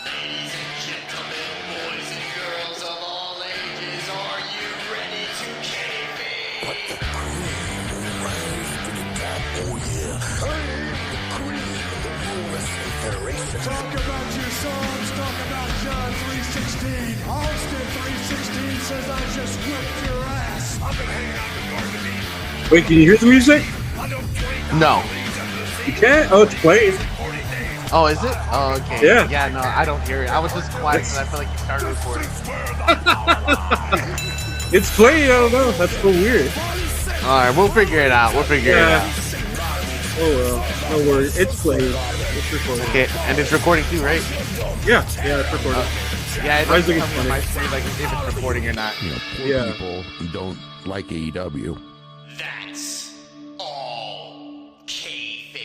Ladies and gentlemen, boys and girls of all ages, are you ready to kayfabe? Put the cream will rise to the top, oh yeah. I am the cream of the World Wrestling Federation. Talk about your songs, talk about John 316. Austin 316 says I just whipped your ass. I've been hanging out the garden. Wait, can you hear the music? No. You can't? Oh, it's playing. Oh, is it? Oh, okay. Yeah. Yeah, no, I don't hear it. I was just quiet because I feel like you started recording. It's playing. I don't know. That's so weird. All right, we'll figure it out. Oh, well. No worries. It's playing. It's recording. Okay, and it's recording too, right? Yeah, it's recording. Yeah, it I doesn't think come it's on my funny. screen like if it's recording or not. You know, poor Yeah. people who don't like AEW. That's all kayfabe.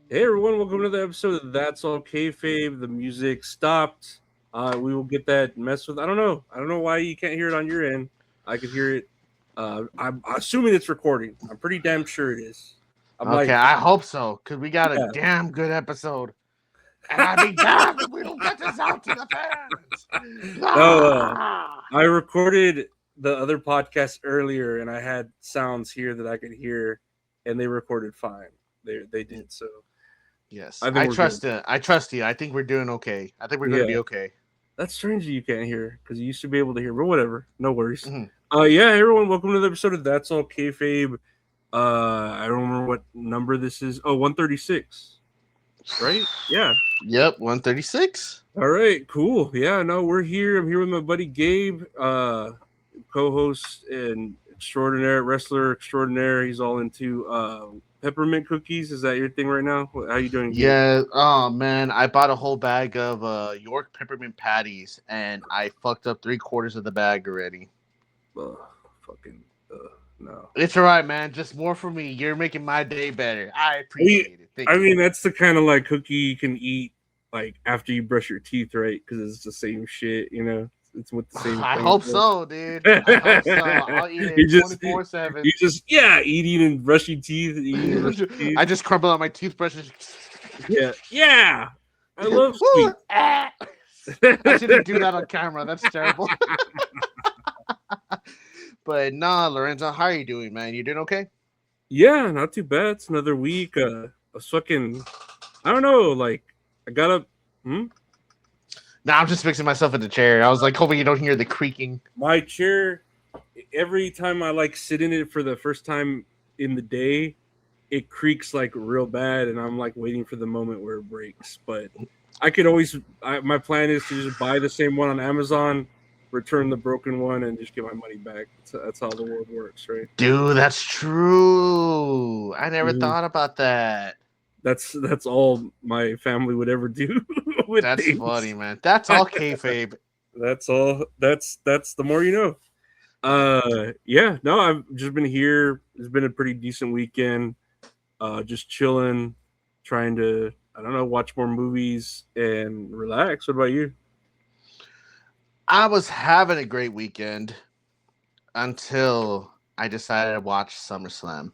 Hey, everyone. Welcome to the episode of That's All Kayfabe. The music stopped. We will get that messed with. I don't know why you can't hear it on your end. I could hear it. I'm assuming it's recording. I'm pretty damn sure it is. Okay, I hope so, because we got a damn good episode. And I'd be damned if we don't get this out to the fans. I recorded the other podcast earlier, and I had sounds here that I could hear, and they recorded fine. They did so. Yes, I I trust it. I trust you. I think we're doing okay. I think we're going to be okay. That's strange that you can't hear because you used to be able to hear, but whatever. No worries. Mm-hmm. Yeah, everyone, welcome to the episode of That's All Kayfabe. I don't remember what number this is. Oh, 136. Right? Yeah. Yep, 136. All right, cool. Yeah, no, we're here. I'm here with my buddy Gabe, co-host and extraordinaire, wrestler extraordinaire. He's all into peppermint cookies. Is that your thing right now? How you doing, Gabe? Yeah. Oh, man. I bought a whole bag of York peppermint patties, and I fucked up 3/4 of the bag already. No. It's all right, man. Just more for me. You're making my day better. I appreciate it. Thank you. I mean, that's the kind of like cookie you can eat like after you brush your teeth, right? Because it's the same shit, you know. It's with the same. I hope so, dude. I hope so. I'll eat it 24/7. You just eating and brushing teeth. Eating and brushing teeth. I just crumble out my toothbrushes. Yeah. I love sweet. I shouldn't do that on camera. That's terrible. But nah, Lorenzo, how are you doing, man? You doing okay? Yeah, not too bad. It's another week. I was fucking, I don't know, like, I got up. Nah, I'm just fixing myself in the chair. I was like hoping you don't hear the creaking. My chair, every time I like sit in it for the first time in the day, it creaks like real bad, and I'm like waiting for the moment where it breaks. But I could always, my plan is to just buy the same one on Amazon, return the broken one, and just get my money back. That's how the world works, right? Dude, that's true. I never thought about that. That's all my family would ever do. That's things. Funny, man. That's all kayfabe. That's all. That's the more you know. Yeah. No, I've just been here. It's been a pretty decent weekend. Just chilling, trying to, I don't know, watch more movies and relax. What about you? I was having a great weekend until I decided to watch SummerSlam.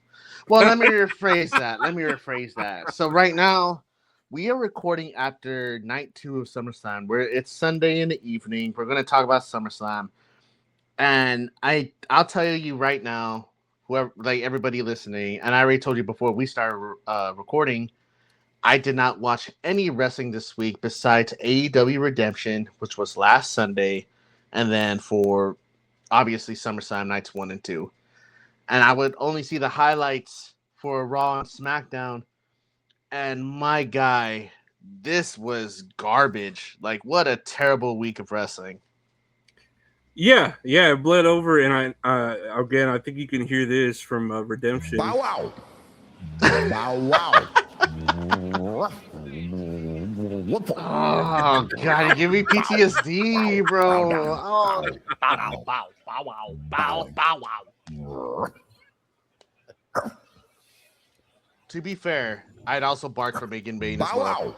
Well, let me rephrase that. So right now, we are recording after night 2 of SummerSlam, where it's Sunday in the evening. We're going to talk about SummerSlam. And I'll tell you right now, whoever, like everybody listening, and I already told you before we started recording, I did not watch any wrestling this week besides AEW Redemption, which was last Sunday, and then for obviously SummerSlam nights 1 and 2. And I would only see the highlights for Raw and SmackDown. And my guy, this was garbage. Like, what a terrible week of wrestling. Yeah, it bled over, and I think you can hear this from Redemption. Bow wow. Bow wow. Oh, God, give me PTSD, bro. Oh. Bow wow. Bow wow. Bow wow. To be fair, I'd also bark for Megan Bain as Bow well. wow.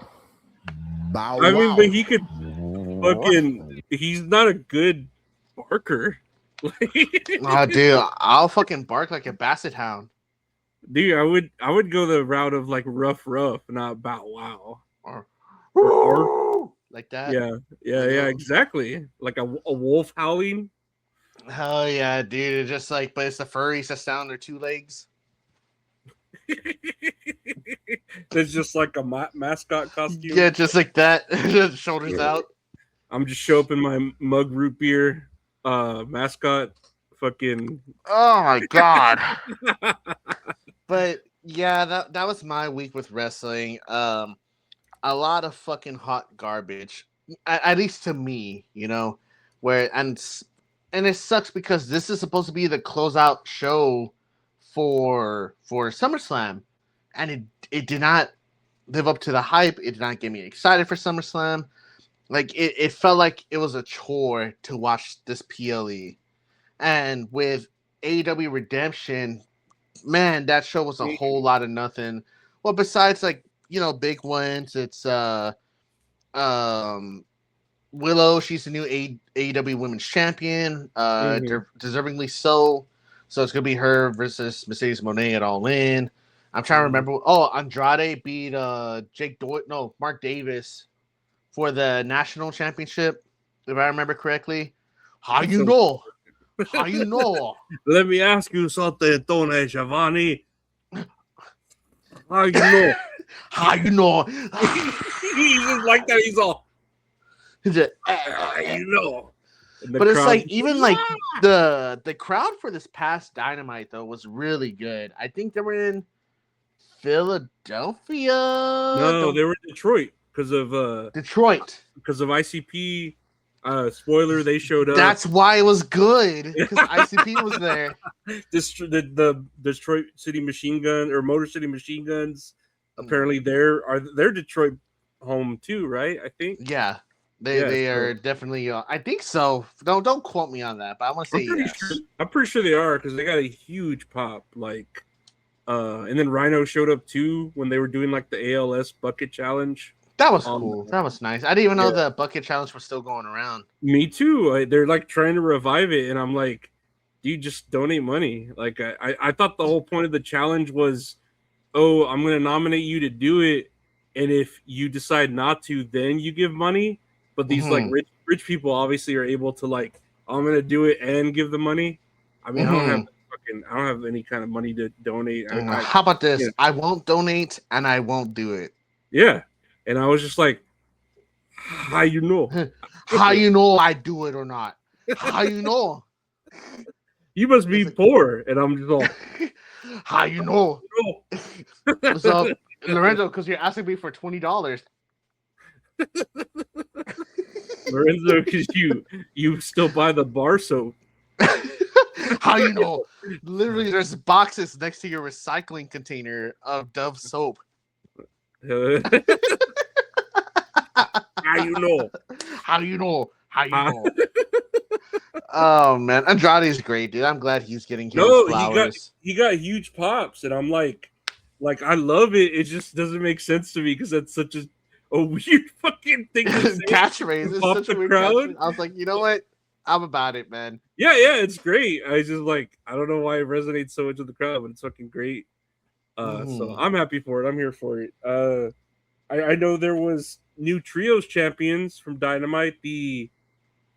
Bow I mean, wow. but he could fucking. He's not a good barker. Oh, dude, I'll fucking bark like a basset hound. Dude, I would go the route of like rough, not bow wow. Or like that. Yeah, exactly. Like a wolf howling. Hell yeah, dude! It's just like, but it's the furries that stand on their two legs. There's just like a mascot costume. Yeah, just like that. Shoulders out. I'm just show up in my mug root beer mascot fucking. Oh my god. But yeah, that was my week with wrestling. A lot of fucking hot garbage. At least to me, you know, where and it sucks because this is supposed to be the closeout show for SummerSlam, and it did not live up to the hype. It did not get me excited for SummerSlam. Like it felt like it was a chore to watch this PLE. And with AEW Redemption, man, that show was a whole lot of nothing. Well, besides like, you know, big ones, it's Willow, she's the new AEW Women's Champion, deservingly so. So it's gonna be her versus Mercedes Moné at All In. I'm trying to remember. Oh, Andrade beat Mark Davis for the national championship, if I remember correctly. How you know? How you know? Let me ask you something, Tony Schiavone. How you know? How you know? He's just like that. He's all. How you know? But it's like even like the crowd for this past Dynamite though was really good. I think they were in Philadelphia. No, they were in Detroit because of Detroit. Because of ICP. Spoiler, they showed up. That's why it was good because ICP was there. The Detroit City Machine Gun or Motor City Machine Guns. Apparently, they're Detroit home too, right? I think. Yeah, they are definitely. I think so. Don't quote me on that, but I want to say yes. I'm pretty sure they are because they got a huge pop. Like, and then Rhino showed up too when they were doing like the ALS bucket challenge. That was cool. That was nice. I didn't even know the bucket challenge was still going around. Me too. They're like trying to revive it, and I'm like, dude, just donate money. Like, I thought the whole point of the challenge was, oh, I'm gonna nominate you to do it, and if you decide not to, then you give money. But these like rich people obviously are able to like, I'm gonna do it and give the money. I mean, I don't have any kind of money to donate. How about this? Yeah. I won't donate and I won't do it. Yeah. And I was just like, how you know? How you know I do it or not? How you know? You must be poor. And I'm just all, how you know? What's up, Lorenzo? Because you're asking me for $20. Lorenzo, because you still buy the bar soap. How you know? Literally, there's boxes next to your recycling container of Dove soap. How you know? How you know? How you know? Oh man, Andrade's great, dude. I'm glad he's getting his flowers. He got huge pops, and I'm like I love it. It just doesn't make sense to me because that's such a weird fucking thing to say. Catchphrase. It's such a weird catchphrase. I was like, you know what? I'm about it, man. Yeah, it's great. I just like, I don't know why it resonates so much with the crowd, but it's fucking great. So I'm happy for it. I'm here for it. I know there was new trios champions from Dynamite. The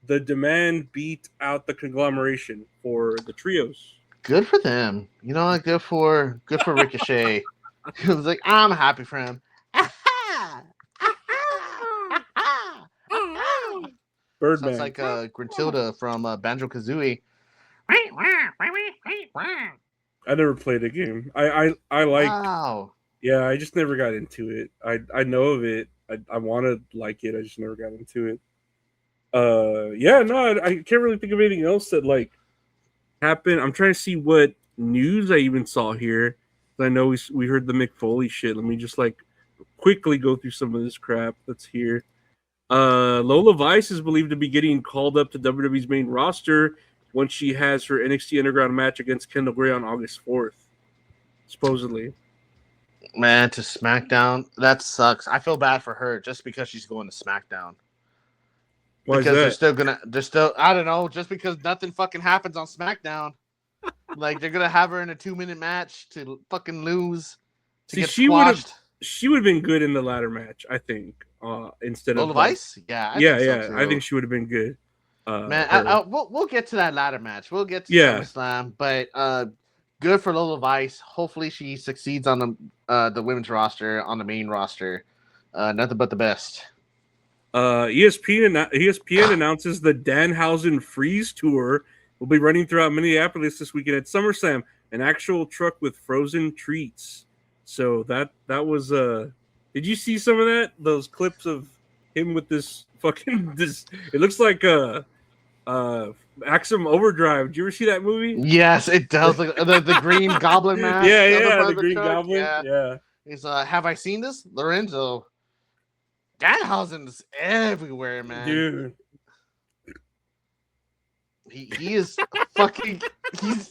Demand beat out the Conglomeration for the trios. Good for them. You know, good for Ricochet. He was like, I'm happy for him. Birdman. Sounds like Gruntilda from Banjo-Kazooie. I never played the game. I like. Wow. Yeah, I just never got into it. I know of it. I want to like it. I just never got into it. I can't really think of anything else that like happened. I'm trying to see what news I even saw here. I know we heard the Mick Foley shit. Let me just like quickly go through some of this crap that's here. Lola Vice is believed to be getting called up to WWE's main roster once she has her NXT Underground match against Kendall Gray on August 4th, supposedly. Man, to SmackDown, that sucks. I feel bad for her just because she's going to SmackDown. Why because is that? they're still, I don't know, just because nothing fucking happens on SmackDown. Like, they're gonna have her in a 2-minute match to fucking lose. Get squashed. She would have been good in the ladder match, I think. instead Lola of like, Vice? Yeah, I yeah, think so yeah. too. I think she would have been good. Man, Her. we'll get to that ladder match. We'll get to Yeah. SummerSlam, but good for Lola Vice. Hopefully, she succeeds on the women's roster, on the main roster. Nothing but the best. ESPN announces the Danhausen Freeze Tour will be running throughout Minneapolis this weekend at SummerSlam. An actual truck with frozen treats. So that was Did you see some of that? Those clips of him with this fucking this. It looks like Axum Overdrive. Did you ever see that movie? Yes, it does. Like the Green Goblin mask. Yeah, the Green Goblin. Yeah. He's have I seen this? Lorenzo. Danhausen's everywhere, man. Dude. He is fucking he's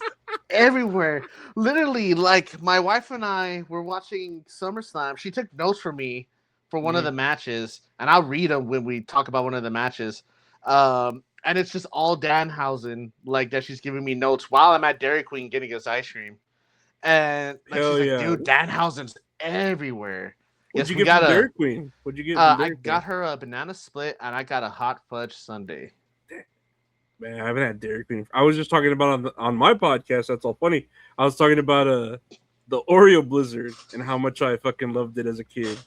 everywhere. Literally, like my wife and I were watching SummerSlam. She took notes for me for one of the matches, and I'll read them when we talk about one of the matches. And it's just all Danhausen, like that she's giving me notes while I'm at Dairy Queen getting us ice cream. And like, she's like, dude, Danhausen's everywhere. What'd you get from Dairy Queen? What'd you get from Dairy Queen? Got her a banana split, and I got a hot fudge sundae. Man, I haven't had Dairy Queen. I was just talking about on my podcast. That's all funny. I was talking about the Oreo Blizzard and how much I fucking loved it as a kid.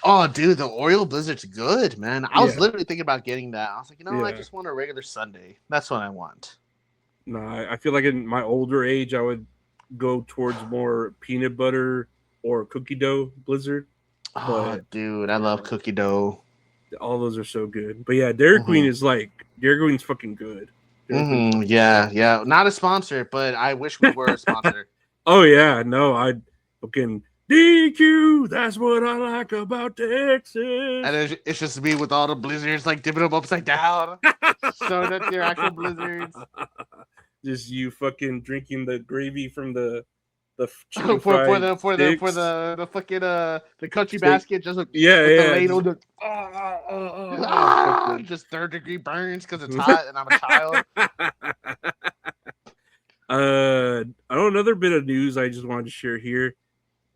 Oh, dude, the Oreo Blizzard's good, man. I was literally thinking about getting that. I was like, I just want a regular sundae. That's what I want. No, I feel like in my older age, I would go towards more peanut butter or cookie dough Blizzard. Oh, dude, I love cookie dough. All those are so good. But yeah, Dairy Queen is like, Dairy Queen's fucking good. Yeah. Not a sponsor, but I wish we were a sponsor. Oh, yeah. No, I fucking DQ. That's what I like about Texas. And it's just me with all the blizzards, like dipping them upside down. So that they're actual blizzards. Just you fucking drinking the gravy from the for the fucking the country basket, just with the ladle, just third-degree burns because it's hot and I'm a child. Another bit of news I just wanted to share here.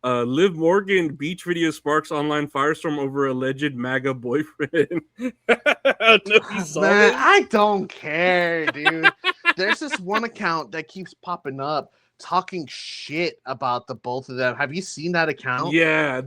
Liv Morgan beach video sparks online firestorm over alleged MAGA boyfriend. Man, I don't care, dude. There's this one account that keeps popping up talking shit about the both of them. Have you seen that account? Yeah,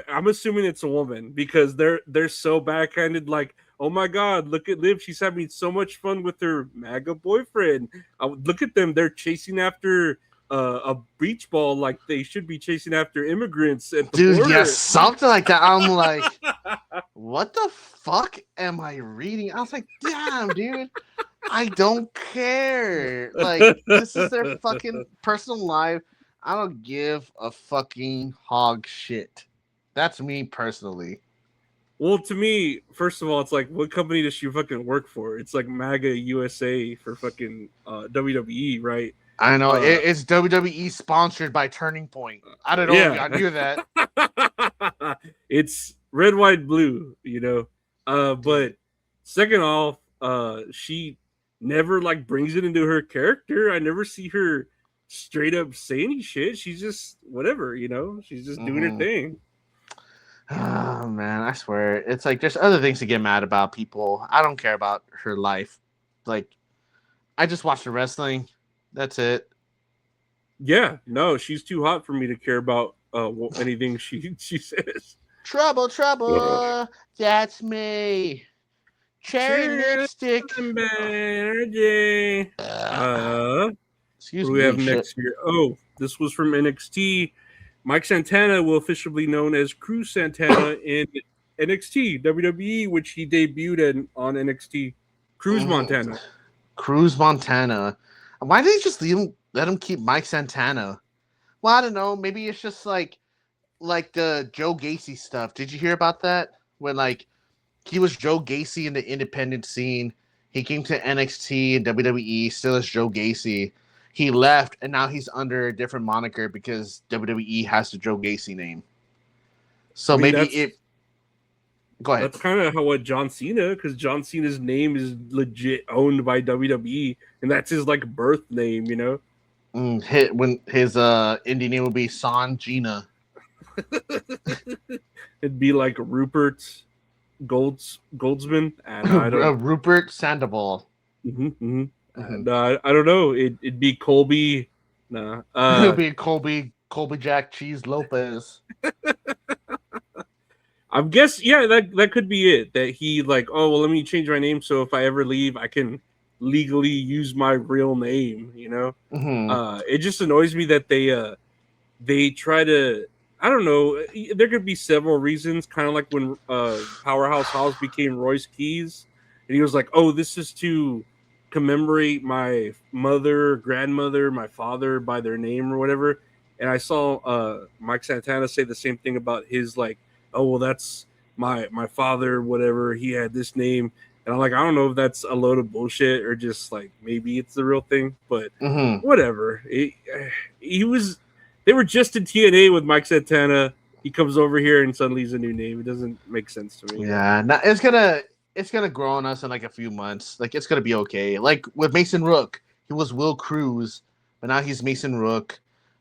I'm assuming it's a woman because they're so backhanded. Like, oh my god, look at Liv. She's having so much fun with her MAGA boyfriend. Look at them. They're chasing after a beach ball like they should be chasing after immigrants at the border. Yeah, something like that. I'm like, what the fuck am I reading? I was like, damn, dude. I don't care. Like, this is their fucking personal life. I don't give a fucking hog shit. That's me personally. Well, to me, first of all, it's like, what company does she fucking work for? It's like MAGA USA for fucking WWE, right? I know. It's WWE sponsored by Turning Point. I don't know if I knew that. It's red, white, blue, But second off, she never like brings it into her character. I never see her straight up say any shit. She's just whatever, she's just doing her thing. Oh man, I swear. It's like there's other things to get mad about, people. I don't care about her life. Like, I just watch the wrestling. That's it. Yeah, no, she's too hot for me to care about anything she says. Trouble, that's me. Cherry lipstick. Excuse me. We have next here. Oh, this was from NXT. Mike Santana will officially be known as Cruz Santana in NXT WWE, which he debuted on NXT. Cruz Montana. Cruz Montana. Why did they just let him keep Mike Santana? Well, I don't know. Maybe it's just like the Joe Gacy stuff. Did you hear about that? When like he was Joe Gacy in the independent scene. He came to NXT and WWE still as Joe Gacy. He left and now he's under a different moniker because WWE has the Joe Gacy name. So go ahead. That's kind of how John Cena, because John Cena's name is legit owned by WWE, and that's his like birth name, When his indie name would be San Gina. It'd be like Rupert Goldsman. And I don't. Rupert Sandoval. No, I don't know. It'd be Colby. Nah. It'll be Colby Jack Cheese Lopez. I guess that could be it. That he like, oh well, let me change my name so if I ever leave, I can legally use my real name. It just annoys me that they try to. I don't know. There could be several reasons, kind of like when Powerhouse Hobbs became Royce Keys, and he was like, oh, this is to commemorate my mother, grandmother, my father by their name or whatever. And I saw Mike Santana say the same thing about his like, oh well, that's my father, whatever. He had this name, and I'm like, I don't know if that's a load of bullshit or just like maybe it's the real thing, but whatever. They were just in TNA with Mike Santana. He comes over here and suddenly he's a new name. It doesn't make sense to me. Yeah, it's gonna grow on us in like a few months. Like it's gonna be okay. Like with Mason Rook, he was Will Cruz, but now he's Mason Rook.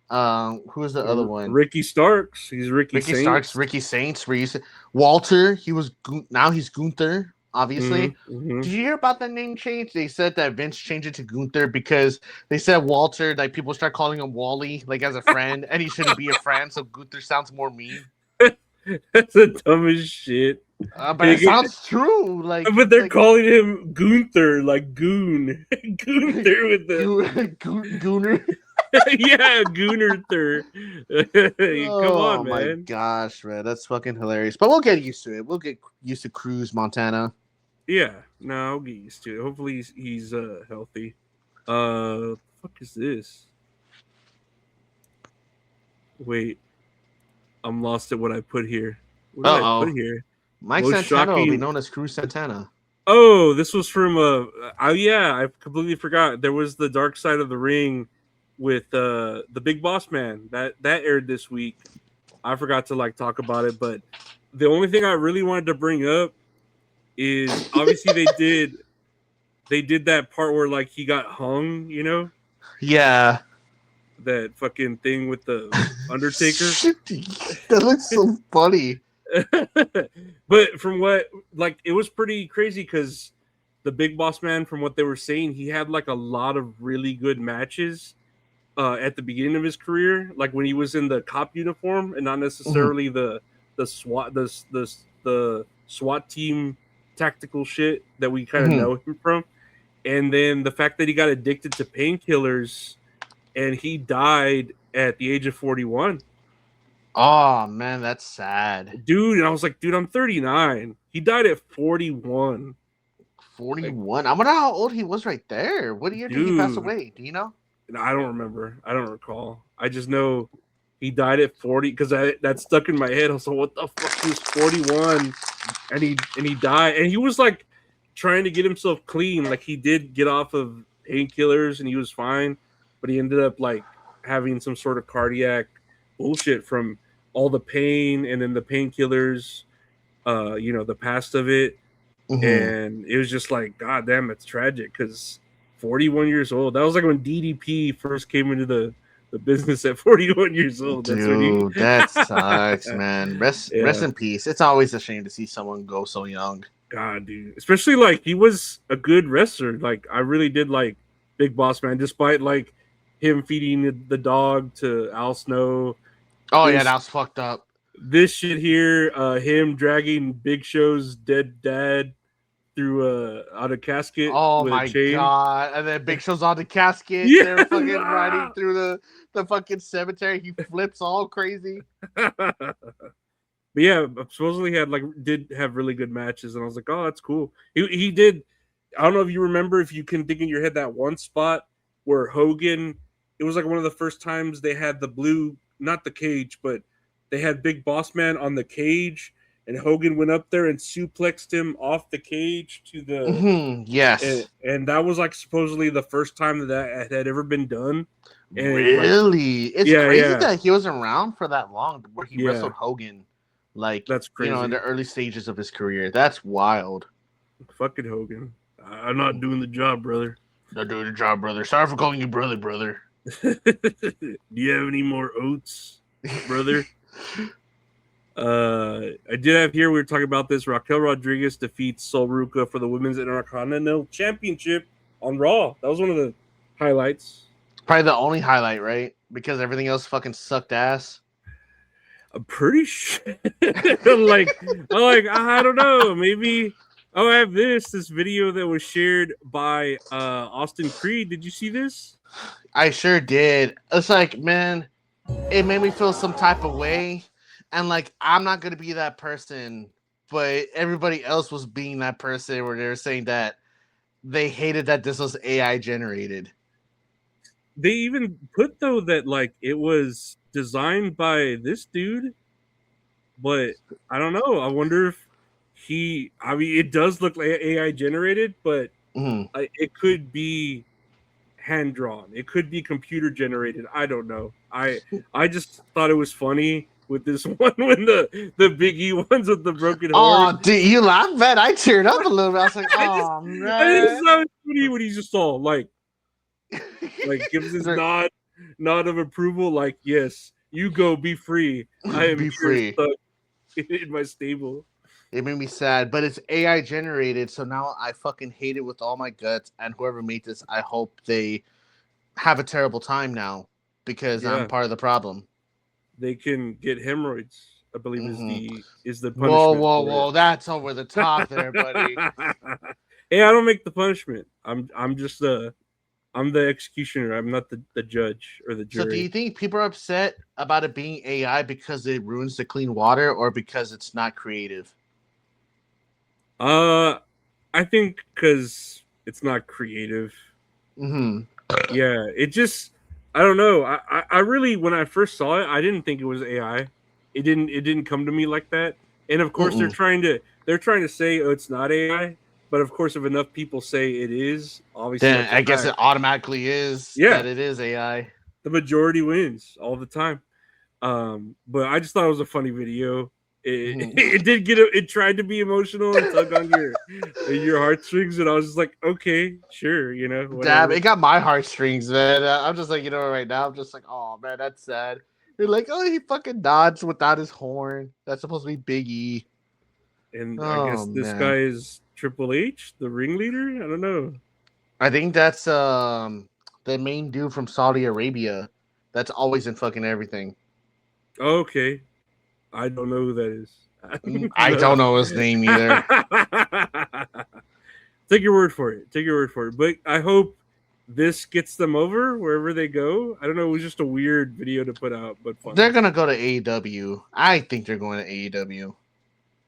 Who is the other one? Ricky Starks. He's Ricky Saints. Starks, Ricky Saints. Walter. Now he's Gunther. Obviously. Did you hear about that name change? They said that Vince changed it to Gunther because they said Walter, like people start calling him Wally, like as a friend, and he shouldn't be a friend, so Gunther sounds more mean. That's the dumbest shit. But it sounds true. Like, but they're calling him Gunther, like Goon. Gunther with the Gooner. Yeah, Goonerther. Come on, man. Oh my gosh, man, that's fucking hilarious. But we'll get used to it. We'll get used to Cruz Montana. Yeah, no, I'll get used to it. Hopefully he's healthy. What the fuck is this? Wait, I'm lost at what I put here. What did I put here? Mike Santana will be known as Cruz Santana. Oh, this was from I completely forgot. There was the Dark Side of the Ring with the Big Boss Man that aired this week. I forgot to like talk about it, but the only thing I really wanted to bring up is obviously they did that part where like he got hung, Yeah. That fucking thing with the Undertaker. That looks so funny. But from what like it was pretty crazy because the Big Boss Man, from what they were saying, he had like a lot of really good matches at the beginning of his career, like when he was in the cop uniform and not necessarily the SWAT team tactical shit that we kind of know him from. And then the fact that he got addicted to painkillers and he died at the age of 41. Oh man, that's sad, dude. And I was like, dude, I'm 39. He died at 41. 41. I wonder how old he was right there. What year did he pass away? Do you know? I don't remember. I don't recall. I just know he died at 40 because that stuck in my head. I was like, what the fuck? He was 41 and he died. And he was like trying to get himself clean. Like he did get off of painkillers and he was fine, but he ended up like having some sort of cardiac bullshit from all the pain and then the painkillers, the past of it. And it was just like, God damn, it's tragic because 41 years old. That was like when DDP first came into the business at 41 years old. Dude, that sucks, man. Rest in peace. It's always a shame to see someone go so young. God, dude. Especially like he was a good wrestler. Like I really did like Big Boss Man, despite like him feeding the dog to Al Snow. Oh yeah, that was fucked up. This shit here, him dragging Big Show's dead dad through out a casket. Oh with my a chain. God! And then Big Show's on the casket. Yeah. They're fucking riding through the fucking cemetery. He flips all crazy. But yeah, supposedly did have really good matches, and I was like, oh, that's cool. He did. I don't know if you remember, if you can dig in your head that one spot where Hogan. It was like one of the first times they had the blue, not the cage, but they had Big Boss Man on the cage, and Hogan went up there and suplexed him off the cage to the yes, and that was like supposedly the first time that had ever been done. And really, it's crazy that he was around for that long where he wrestled Hogan. Like that's crazy. In the early stages of his career. That's wild. Fucking Hogan. I'm not doing the job, brother. Not doing the job, brother. Sorry for calling you brother. Do you have any more oats, brother? I did have here, we were talking about this. Raquel Rodriguez defeats Sol Ruca for the Women's Intercontinental Championship on Raw. That was one of the highlights. Probably the only highlight, right? Because everything else fucking sucked ass. I'm pretty sure. I don't know. Maybe. Oh, I have this video that was shared by Austin Creed. Did you see this? I sure did. It's like, man, it made me feel some type of way. And like, I'm not going to be that person, but everybody else was being that person where they were saying that they hated that this was AI generated. They even put, though, that like it was designed by this dude, but I don't know. I wonder if it does look like AI generated, but it could be hand drawn. It could be computer generated. I don't know. I just thought it was funny with this one when the Big E ones with the broken horn. Oh, dude, you laughed, man. I teared up a little bit. I was like, oh, man. I just thought it was funny when he just saw like gives his nod of approval, like, yes, you go, be free. I am stuck in my stable. It made me sad, but it's AI generated, so now I fucking hate it with all my guts. And whoever made this, I hope they have a terrible time now because I'm part of the problem. They can get hemorrhoids, I believe is the punishment. Whoa! That's over the top there, buddy. Hey, I don't make the punishment. I'm just I'm the executioner. I'm not the judge or the jury. So do you think people are upset about it being AI because it ruins the clean water or because it's not creative? I think because it's not creative. Yeah, it just, I don't know. I really, when I first saw it, I didn't think it was AI. It didn't come to me like that. And of course, they're trying to say, oh, it's not AI. But of course, if enough people say it is, obviously, then I guess it automatically is. Yeah, that it is AI. The majority wins all the time. But I just thought it was a funny video. It did get it tried to be emotional and tug on your heartstrings, and I was just like, okay, sure, whatever. Damn, it got my heartstrings, man. I'm just like, right now, I'm just like, oh man, that's sad. You're like, oh, he fucking nods without his horn. That's supposed to be Big E. And I guess this guy is Triple H, the ringleader. I don't know. I think that's the main dude from Saudi Arabia. That's always in fucking everything. Okay. I don't know who that is. I don't know his name either. Take your word for it. But I hope this gets them over wherever they go. I don't know. It was just a weird video to put out, but fun. They're gonna go to AEW. I think they're going to AEW.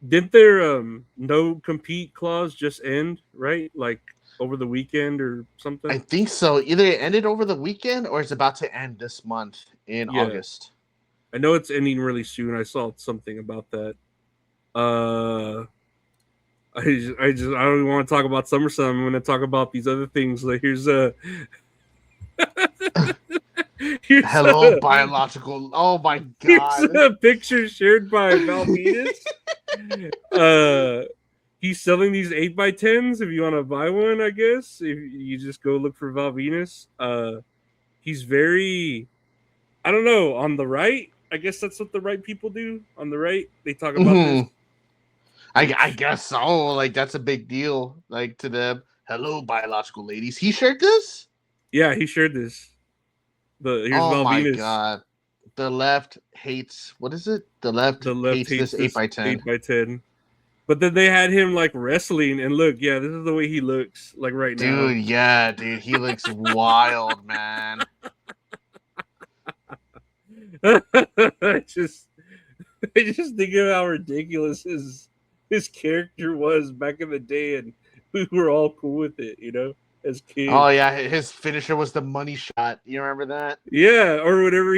Didn't their no compete clause just end, right? Like over the weekend or something? I think so. Either it ended over the weekend or it's about to end this month in August. I know it's ending really soon. I saw something about that. I don't even want to talk about SummerSlam. I'm going to talk about these other things. Like here's Hello, biological. Oh my god! Here's a picture shared by Val Venus. He's selling these 8x10s. If you want to buy one, I guess if you just go look for Val Venus. He's very, I don't know, on the right. I guess that's what the right people do. On the right, they talk about this. I guess so. Like that's a big deal. Like to them. Hello, biological ladies. He shared this. Yeah, he shared this. Here's Val my Venus. God. The left hates. What is it? The left hates this 8x10. 8x10. But then they had him like wrestling, and look, yeah, this is the way he looks like right now. Dude, yeah, dude, he looks wild, man. I just think of how ridiculous his character was back in the day, and we were all cool with it, as kids. Oh yeah, his finisher was the money shot. You remember that? Yeah, or whenever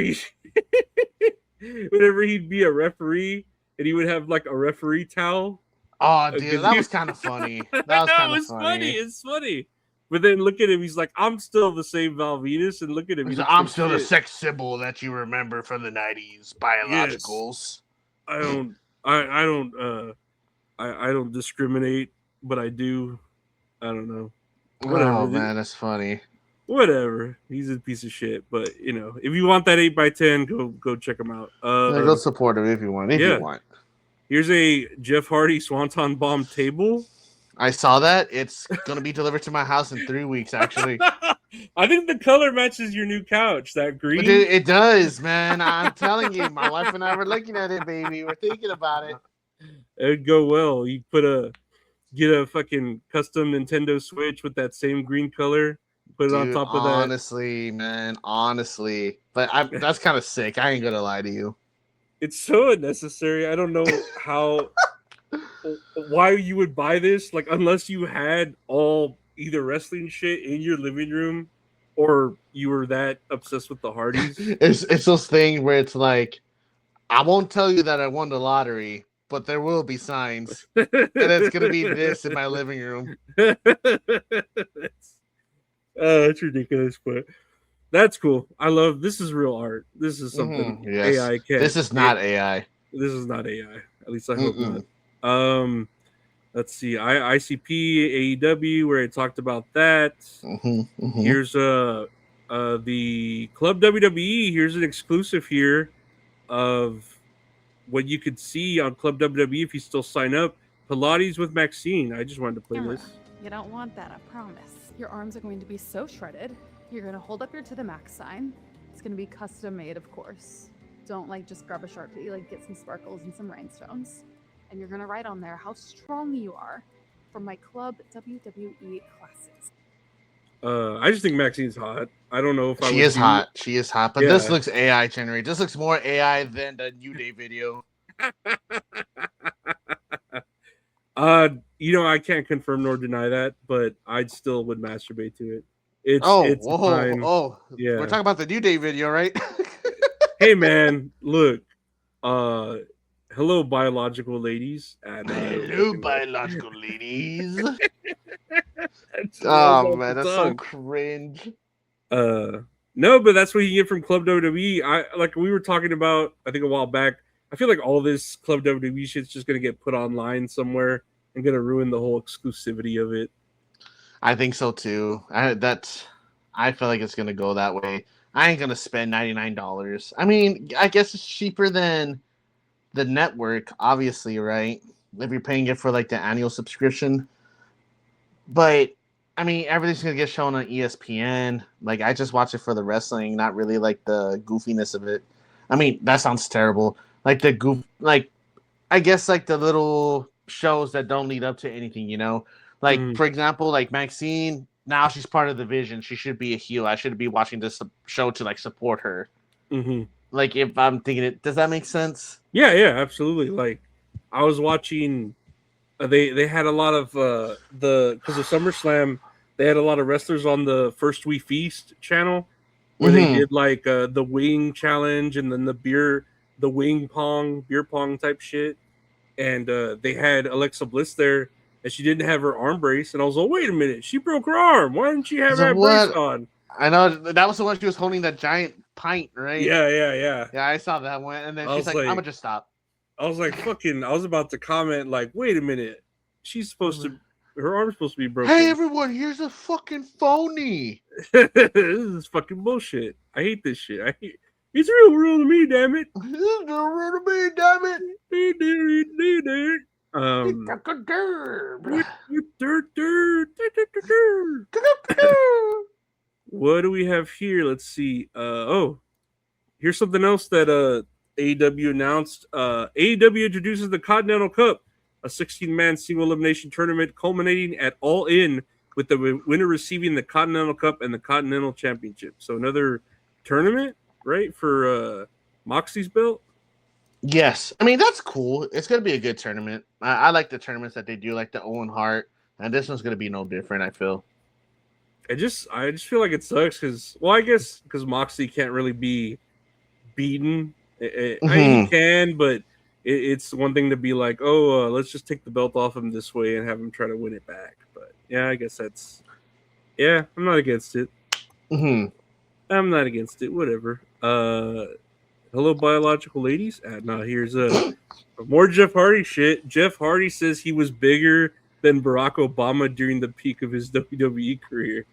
he'd be a referee, and he would have like a referee towel. Oh, dude, that was kind of funny. That was kind of funny. It's funny. But then look at him. He's like, I'm still the same Val Venus. And look at him. I'm still the sex symbol that you remember from the 90s. Biologicals. Yes. I don't discriminate, but I do. I don't know. Whatever. Oh, man, that's funny. Whatever. He's a piece of shit. But if you want that 8x10, go check him out. Go support him if you want. If you want. Here's a Jeff Hardy Swanton Bomb table. I saw that. It's gonna be delivered to my house in 3 weeks. Actually, I think the color matches your new couch. That green. Dude, it does, man. I'm telling you, my wife and I were looking at it, baby. We're thinking about it. It'd go well. You get a fucking custom Nintendo Switch with that same green color. Put it on top of that. Honestly, man. Honestly, but that's kind of sick. I ain't gonna lie to you. It's so unnecessary. I don't know why you would buy this, like, unless you had all either wrestling shit in your living room or you were that obsessed with the Hardys. It's those things where it's like, I won't tell you that I won the lottery, but there will be signs, and it's gonna be this in my living room. It's ridiculous, but that's cool. This is real art. This is something AI can. This is not AI. This is not AI. At least I hope not. Let's see. ICP AEW, where I talked about that. Here's the Club WWE. Here's an exclusive here of what you could see on Club WWE if you still sign up. Pilates with Maxine. I just wanted to play this. You don't want that, I promise. Your arms are going to be so shredded. You're going to hold up your to the max sign. It's going to be custom made, of course. Don't just grab a Sharpie, get some sparkles and some rhinestones. And you're going to write on there how strong you are from my Club WWE classes. I just think Maxine's hot. I don't know if She is hot. She is hot. But this looks AI generated. This looks more AI than the New Day video. I can't confirm nor deny that, but I still would masturbate to it. It's fine. Yeah. We're talking about the New Day video, right? Hey man, look. Hello, biological ladies. Hello, biological ladies. Oh man, that's so cringe. No, but that's what you get from Club WWE. We were talking about, I think a while back. I feel like all this Club WWE shit's just gonna get put online somewhere and gonna ruin the whole exclusivity of it. I think so too. I feel like it's gonna go that way. I ain't gonna spend $99. I mean, I guess it's cheaper than the network, obviously, right? If you're paying it for the annual subscription. But I mean, everything's gonna get shown on ESPN. I just watch it for the wrestling, not really the goofiness of it. I mean, that sounds terrible. I guess the little shows that don't lead up to anything, for example, Maxine, now she's part of the Vision. She should be a heel. I should be watching this show to support her. If I'm thinking it, does that make sense? Yeah, absolutely. I was watching. They had a lot of because of SummerSlam. They had a lot of wrestlers on the First We Feast channel where they did the wing challenge and then the beer pong type shit. And they had Alexa Bliss there, and she didn't have her arm brace. And I was like, wait a minute, she broke her arm. Why didn't she have that brace on? I know that was the one she was holding that giant pint, right? Yeah. Yeah, I saw that one. And then she's like, I'm gonna just stop. I was like, I was about to comment, wait a minute. She's supposed to, her arm's supposed to be broken. Hey, everyone, here's a fucking phony. This is fucking bullshit. I hate this shit. It's real to me, damn it. It's real to me, damn it. What do we have here? Let's see. Here's something else that AEW announced. AEW introduces the Continental Cup, a 16-man single elimination tournament culminating at All In, with the winner receiving the Continental Cup and the Continental Championship. So another tournament, right, for Moxie's belt? Yes. I mean, that's cool. It's going to be a good tournament. I like the tournaments that they do, like the Owen Hart, and this one's going to be no different, I feel. I just feel like it sucks because Moxie can't really be beaten. I mean, he can, but it's one thing to be like, let's just take the belt off him this way and have him try to win it back. But yeah, I guess I'm not against it. I'm not against it. Whatever. Hello, biological ladies. Now here's more Jeff Hardy shit. Jeff Hardy says he was bigger than Barack Obama during the peak of his WWE career.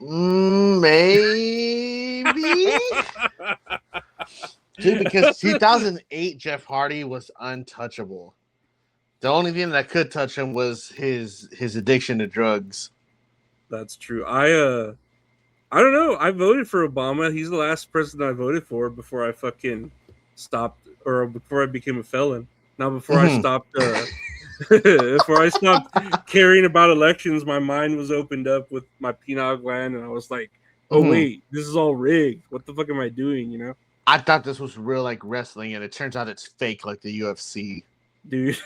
Maybe. Dude, because 2008 Jeff Hardy was untouchable. The only thing that could touch him was his addiction to drugs. That's true. I don't know. I voted for Obama. He's the last president I voted for before I fucking stopped, or before I became a felon. Now, before I stopped, before I stopped caring about elections, my mind was opened up with my pineal gland, and I was like, "Oh wait, this is all rigged. What the fuck am I doing?" You know? I thought this was real, like wrestling, and it turns out it's fake, like the UFC. Dude.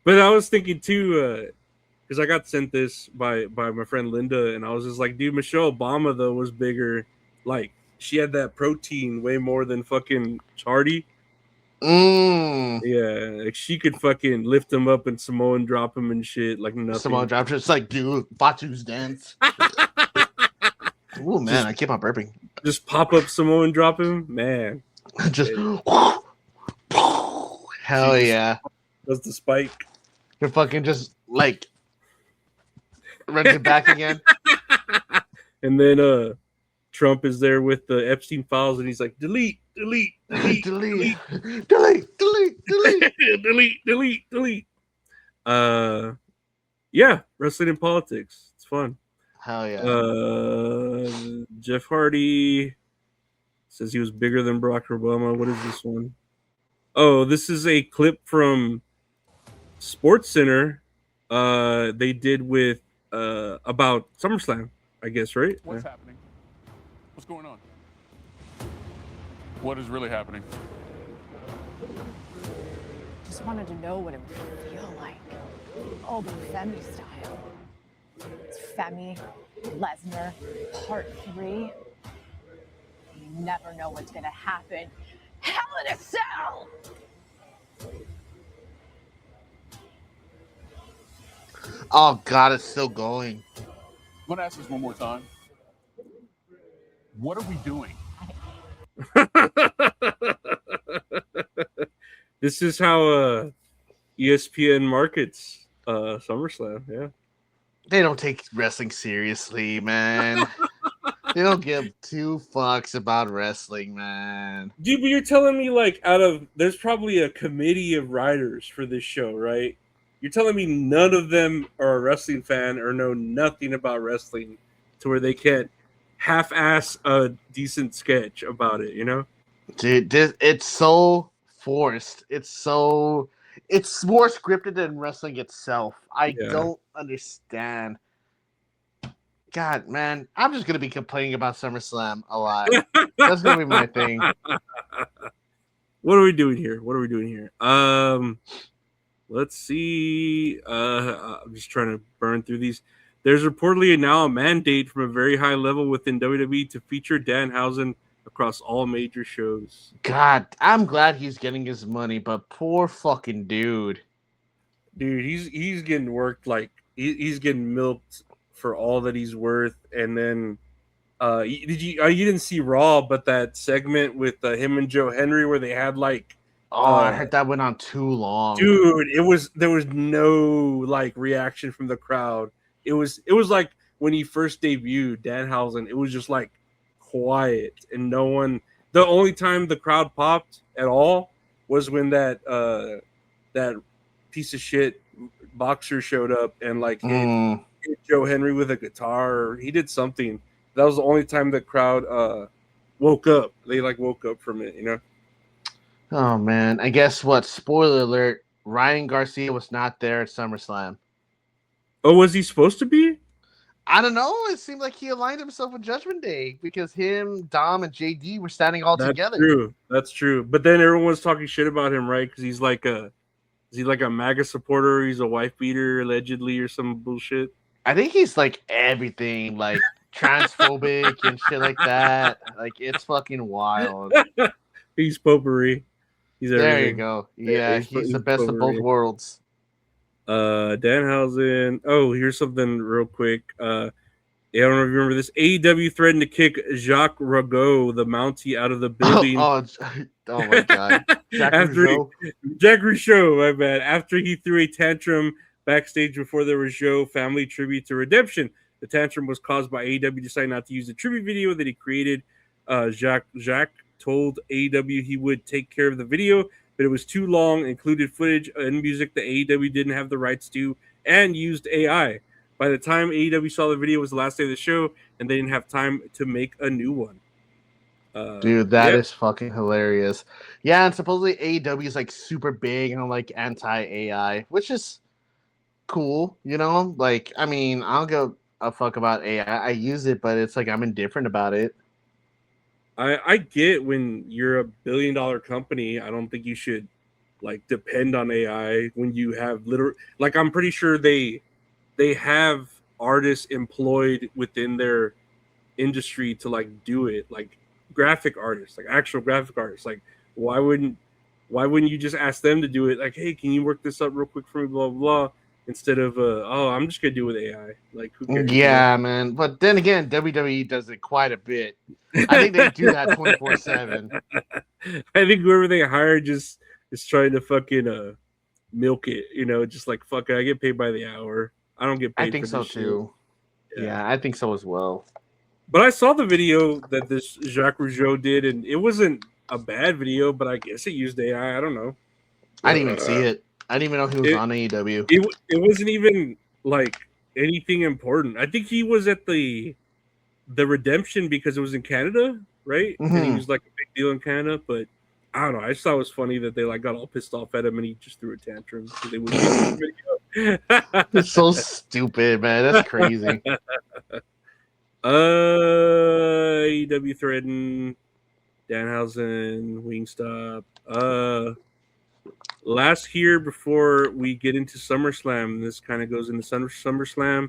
But I was thinking too, because I got sent this by my friend Linda, and I was just like, dude, Michelle Obama though was bigger. Like, she had that protein way more than fucking Hardy. Yeah, like she could fucking lift him up and Samoan drop him and shit like nothing. Samoan drop, just like do Fatu's dance. Oh man, I keep on burping. Just pop up Samoan drop him, man. Just hell yeah. That's the spike. You're fucking just like runs it back again. And then Trump is there with the Epstein files, and he's like, delete. delete. Yeah, wrestling and politics. It's fun. Hell yeah. Jeff Hardy says he was bigger than Barack Obama. What is this one? Oh, this is a clip from Sports Center. They did with about SummerSlam, I guess, right? What's happening? What's going on? What is really happening? Just wanted to know what it would feel like. Oh, the Femi style. It's Femi, Lesnar, part 3. You never know what's gonna happen. Hell in a Cell! Oh God, it's still going. I'm gonna ask this one more time. What are we doing? This is how ESPN markets SummerSlam. Yeah, They don't take wrestling seriously, man. They don't give 2 fucks about wrestling, man. dude. But you're telling me like there's probably a committee of writers for this show, right? You're telling me none of them are a wrestling fan or know nothing about wrestling to where they can't half-ass a decent sketch about it, you know? Dude, it's so forced. It's more scripted than wrestling itself. I don't understand. God, man, I'm just gonna be complaining about SummerSlam a lot. That's gonna be my thing. What are we doing here? Let's see. I'm just trying to burn through these. There's reportedly now a mandate from a very high level within WWE to feature Danhausen across all major shows. God, I'm glad he's getting his money, but poor fucking dude. Dude, he's getting worked like he's getting milked for all that he's worth. And then you didn't see Raw, but that segment with him and Joe Henry where they had like I heard that went on too long. Dude, there was no like reaction from the crowd. It was like when he first debuted, Danhausen, it was just like quiet and no one. The only time the crowd popped at all was when that piece of shit boxer showed up and like hit Joe Henry with a guitar. Or he did something. That was the only time the crowd woke up. They like woke up from it, you know. Oh man, I guess what? Spoiler alert: Ryan Garcia was not there at SummerSlam. Oh, was he supposed to be? I don't know. It seemed like he aligned himself with Judgment Day because him, Dom, and JD were standing all together. That's true. But then everyone was talking shit about him, right? Because is he like a MAGA supporter? He's a wife beater, allegedly, or some bullshit. I think he's like everything, like transphobic and shit like that. Like it's fucking wild. He's potpourri. He's everything. There you go. Yeah, he's the best of both worlds. Danhausen. Oh, here's something real quick. I don't know if you remember this. AEW threatened to kick Jacques Rougeau, the Mountie, out of the building. Oh my god. Jacques Rougeau, my bad. After he threw a tantrum backstage before the Rougeau family tribute to Redemption. The tantrum was caused by AEW deciding not to use the tribute video that he created. Jacques told AEW he would take care of the video, but it was too long, included footage and music that AEW didn't have the rights to, and used AI. By the time AEW saw the video, it was the last day of the show, and they didn't have time to make a new one. Dude, that is fucking hilarious. Yeah, and supposedly AEW is like super big and like anti-AI, which is cool, you know? Like, I mean, I don't give a fuck about AI. I use it, but it's like I'm indifferent about it. I get when you're a billion-dollar company, I don't think you should like depend on AI when you have like I'm pretty sure they have artists employed within their industry to like do it, like graphic artists, like actual graphic artists. Like why wouldn't you just ask them to do it? Like, hey, can you work this up real quick for me, blah blah blah, instead of I'm just gonna do it with AI. Like who cares? Yeah, man. But then again, WWE does it quite a bit. I think they do that 24/7. I think whoever they hire just is trying to fucking milk it, you know, just like fuck it, I get paid by the hour. I don't get paid. I think for so this too. Yeah, I think so as well. But I saw the video that this Jacques Rougeau did, and it wasn't a bad video, but I guess it used AI. I don't know. I didn't even see it. I didn't even know he was on AEW. It wasn't even like anything important. I think he was at the redemption because it was in Canada, right? Mm-hmm. And he was like a big deal in Canada, but I don't know. I just thought it was funny that they like got all pissed off at him and he just threw a tantrum because they wouldn't use the video. It's so stupid, man. That's crazy. AEW threatened Danhausen, Wingstop. Last here before we get into SummerSlam, this kind of goes into SummerSlam.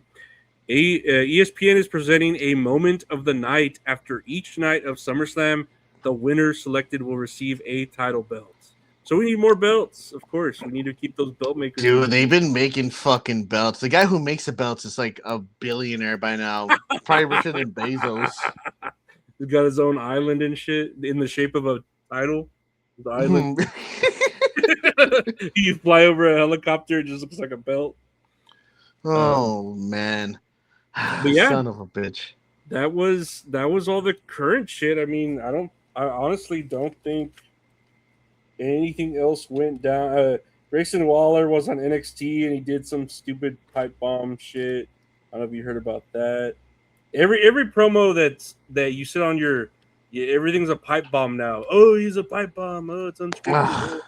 ESPN is presenting a moment of the night after each night of SummerSlam. The winner selected will receive a title belt. So we need more belts, of course. We need to keep those belt makers. Dude, they've been making fucking belts. The guy who makes the belts is like a billionaire by now. Probably richer than Bezos. He's got his own island and shit in the shape of a title. The island. You fly over a helicopter, it just looks like a belt. Oh man. But yeah, son of a bitch. That was all the current shit. I mean, I honestly don't think anything else went down. Grayson Waller was on NXT and he did some stupid pipe bomb shit. I don't know if you heard about that. Every promo that you sit on everything's a pipe bomb now. Oh, he's a pipe bomb. Oh, it's unscripted.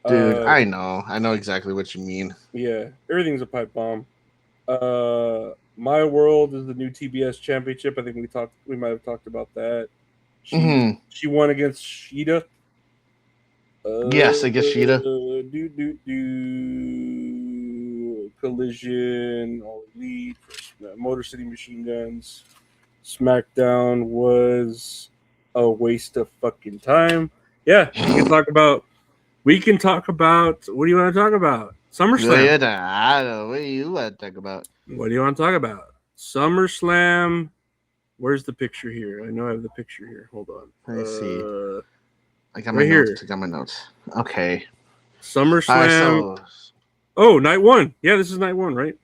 Dude, I know exactly what you mean. Yeah, everything's a pipe bomb. My World is the new TBS championship. I think we might have talked about that. She won against Sheeta. Yes, I guess Sheeta. Collision, All Elite, Motor City Machine Guns. SmackDown was a waste of fucking time. Yeah, we can talk about what do you want to talk about? SummerSlam. What do you want to talk about? What do you want to talk about? SummerSlam. Where's the picture here? I know I have the picture here. Hold on. Let me see. I got my right notes. here. I got my notes. Okay. SummerSlam. Oh, night one. Yeah, this is night one, right?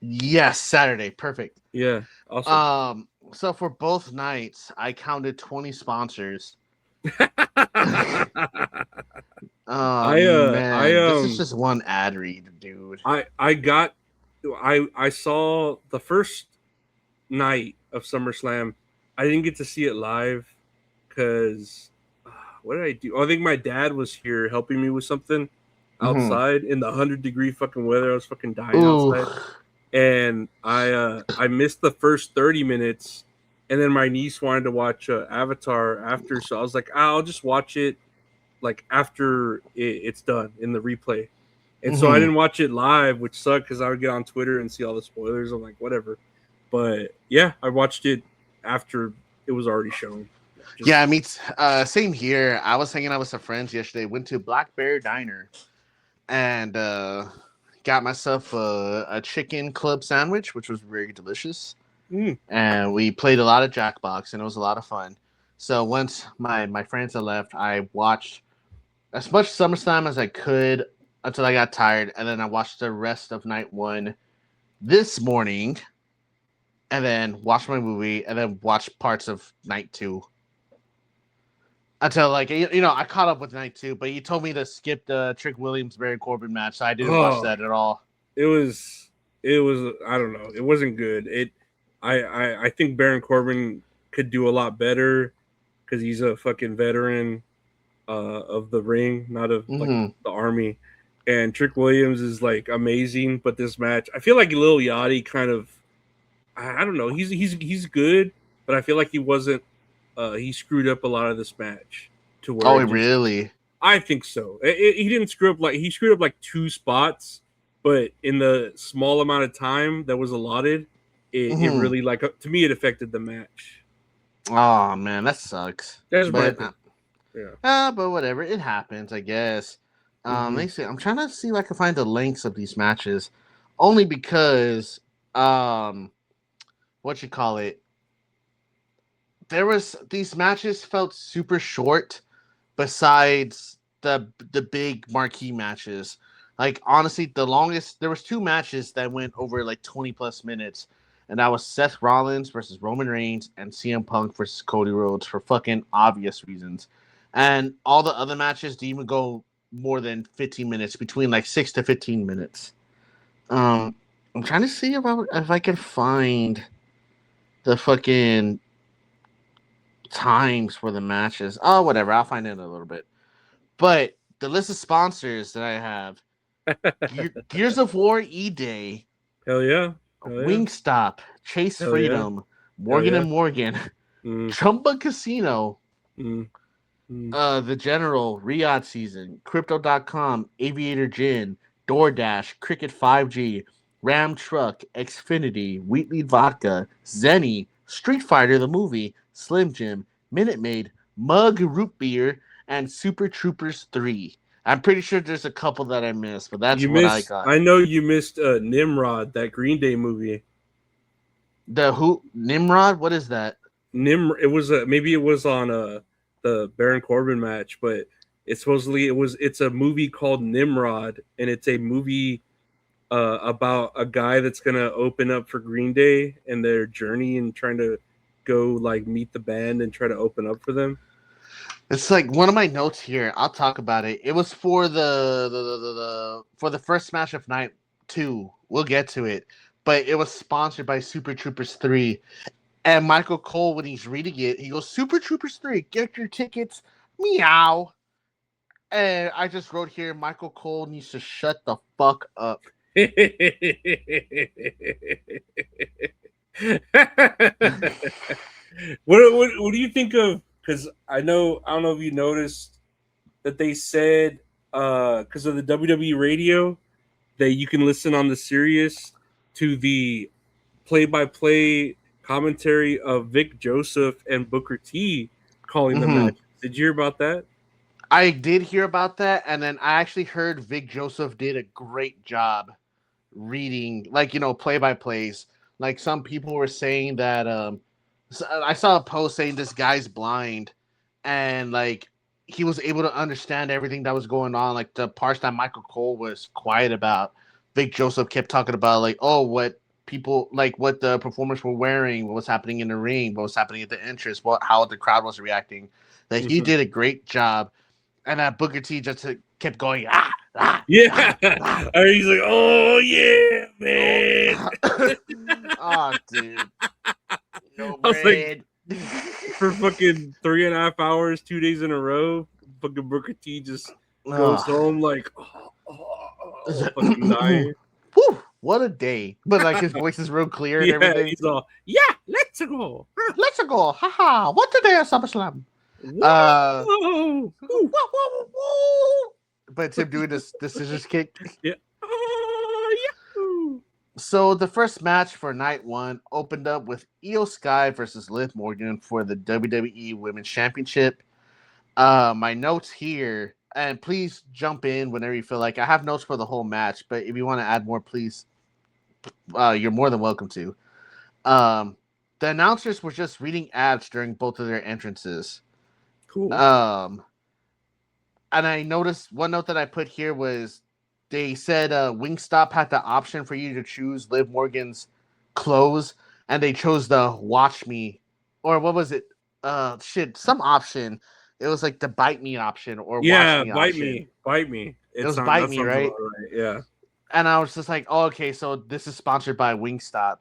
Yes, Saturday. Perfect. Yeah. Awesome. So for both nights, I counted 20 sponsors. This is just one ad read, dude. I saw the first night of SummerSlam. I didn't get to see it live because what did I do? Oh, I think my dad was here helping me with something outside in the 100-degree fucking weather. I was fucking dying outside, and I missed the first 30 minutes. And then my niece wanted to watch Avatar after, so I was like, I'll just watch it like after it's done in the replay. And so I didn't watch it live, which sucked because I would get on Twitter and see all the spoilers. I'm like, whatever. But yeah, I watched it after it was already shown. Yeah, same here. I was hanging out with some friends yesterday. Went to Black Bear Diner and got myself a chicken club sandwich, which was very delicious. And we played a lot of Jackbox, and it was a lot of fun. So once my friends had left, I watched as much SummerSlam as I could until I got tired, and then I watched the rest of night one this morning, and then watched my movie, and then watched parts of night 2. Until I caught up with night 2, but you told me to skip the Trick Williams Baron Corbin match, so I didn't watch that at all. It was I don't know. It wasn't good. I think Baron Corbin could do a lot better because he's a fucking veteran of the ring, not of the army. And Trick Williams is like amazing, but this match, I feel like Lil Yachty kind of, I don't know. He's good, but I feel like he wasn't. He screwed up a lot of this match. To where Really? I think so. He didn't screw up he screwed up like 2 spots, but in the small amount of time that was allotted, it really to me it affected the match. Oh man, that sucks. But whatever, it happens, I guess. Let me see. I'm trying to see if I can find the links of these matches, only because these matches felt super short. Besides the big marquee matches, like honestly, the longest there was 2 matches that went over like 20 plus minutes, and that was Seth Rollins versus Roman Reigns and CM Punk versus Cody Rhodes for fucking obvious reasons, and all the other matches didn't even go more than 15 minutes, between like 6 to 15 minutes. I'm trying to see if I can find the fucking times for the matches. Oh, whatever. I'll find it in a little bit. But the list of sponsors that I have: Gears of War E-Day. Hell yeah. Wingstop, Chase Freedom, Morgan and Morgan, Chumba Casino, The General, Riyadh Season, Crypto.com, Aviator Gin, DoorDash, Cricket 5G, Ram Truck, Xfinity, Wheatley Vodka, Zenny, Street Fighter the Movie, Slim Jim, Minute Maid, Mug Root Beer, and Super Troopers 3. I'm pretty sure there's a couple that I missed, but that's I got. I know you missed Nimrod, that Green Day movie. The who? Nimrod? What is that? It was maybe it was on the Baron Corbin match, but it's a movie called Nimrod, and it's a movie about a guy that's gonna open up for Green Day and their journey and trying to go like meet the band and try to open up for them. It's like one of my notes here. I'll talk about it. It was for the first match of night 2. We'll get to it, but it was sponsored by Super Troopers 3. And Michael Cole, when he's reading it, he goes, "Super Troopers 3, get your tickets, meow." And I just wrote here, Michael Cole needs to shut the fuck up. What do you think of? Because I don't know if you noticed that they said because of the WWE radio that you can listen on the Sirius to the play-by-play commentary of Vic Joseph and Booker T calling the match. Did you hear about that? I did hear about that, and then I actually heard Vic Joseph did a great job reading, play-by-plays. Like some people were saying that I saw a post saying this guy's blind, and like he was able to understand everything that was going on. Like the parts that Michael Cole was quiet about, Vic Joseph kept talking about what people what the performers were wearing, what was happening in the ring, what was happening at the entrance, how the crowd was reacting. Like he did a great job, and that Booker T just kept going yeah. He's like, oh yeah, man. Oh, dude. No, I was like, for fucking 3.5 hours, 2 days in a row, fucking Booker T just goes home like, fucking dying. Whew, what a day. But like his voice is real clear and everything. He's all, let's go. Let's go. Haha. What today at SummerSlam? Whoa. But him doing this scissors kick. Yeah. So the first match for night 1 opened up with Io Sky versus Liv Morgan for the WWE Women's Championship. My notes here, and please jump in whenever you feel like. I have notes for the whole match, but if you want to add more, please, you're more than welcome to. The announcers were just reading ads during both of their entrances. Cool. And I noticed one note that I put here was they said Wingstop had the option for you to choose Liv Morgan's clothes, and they chose the Watch Me, or what was it? Some option. It was like the Bite Me option or Watch Me bite option. me. It was Bite That Me, sounds right? about right. Yeah. And I was just like, oh, okay, so this is sponsored by Wingstop.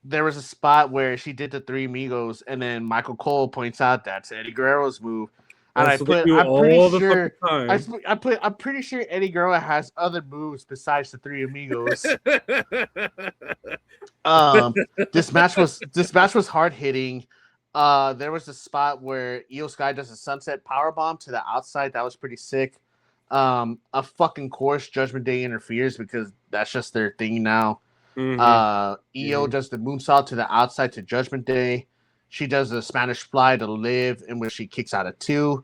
There was a spot where she did the Three Amigos, and then Michael Cole points out that's Eddie Guerrero's move. And Oh, so they do I'm pretty all the sure, fucking time. I'm pretty sure Eddie Guerrero has other moves besides the Three Amigos. This match was hard hitting. There was a spot where Io Sky does a sunset powerbomb to the outside. That was pretty sick. Of course, Judgment Day interferes because that's just their thing now. Io does the moonsault to the outside to Judgment Day. She does the Spanish fly to Liv, in which she kicks out of 2.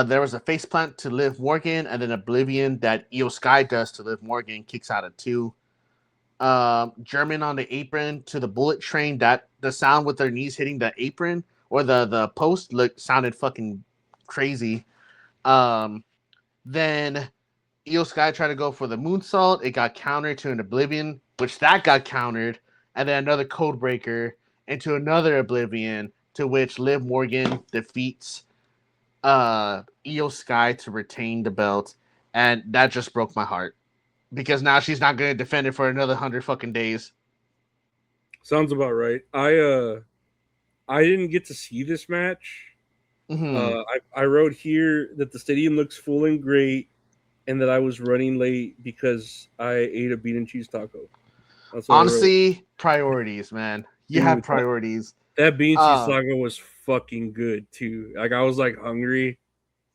There was a faceplant to Liv Morgan, and then Oblivion that Io Sky does to Liv Morgan, kicks out of 2. German on the apron to the Bullet Train. That the sound with their knees hitting the apron or the post sounded fucking crazy. Then Io Sky tried to go for the moonsault. It got countered to an Oblivion, which that got countered, and then another code breaker into another Oblivion, to which Liv Morgan defeats Io Sky to retain the belt, and that just broke my heart. Because now she's not going to defend it for another 100 fucking days. Sounds about right. I didn't get to see this match. I wrote here that the stadium looks full and great, and that I was running late because I ate a bean and cheese taco. Honestly, priorities, man. You have priorities. That bean and cheese taco was fucking good too. Like I was like hungry,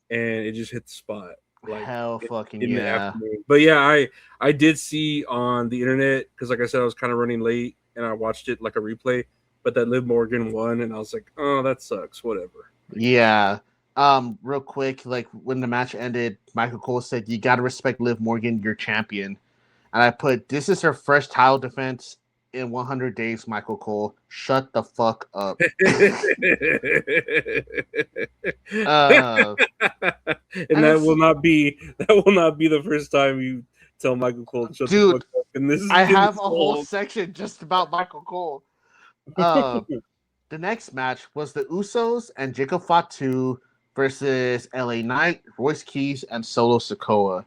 and it just hit the spot. Like hell, fucking in the yeah. afternoon. But yeah, I did see on the internet because, like I said, I was kind of running late, and I watched it like a replay. But that Liv Morgan won, and I was like, oh, that sucks. Whatever. Yeah. Real quick, like when the match ended, Michael Cole said, "You gotta respect Liv Morgan, your champion." And I put, "This is her first title defense in 100 days." Michael Cole, shut the fuck up. And that will not be the first time you tell Michael Cole to shut the fuck up. And this is I have a whole section just about Michael Cole. The next match was the Usos and Jacob Fatu versus LA Knight, Royce Keys, and Solo Sikoa.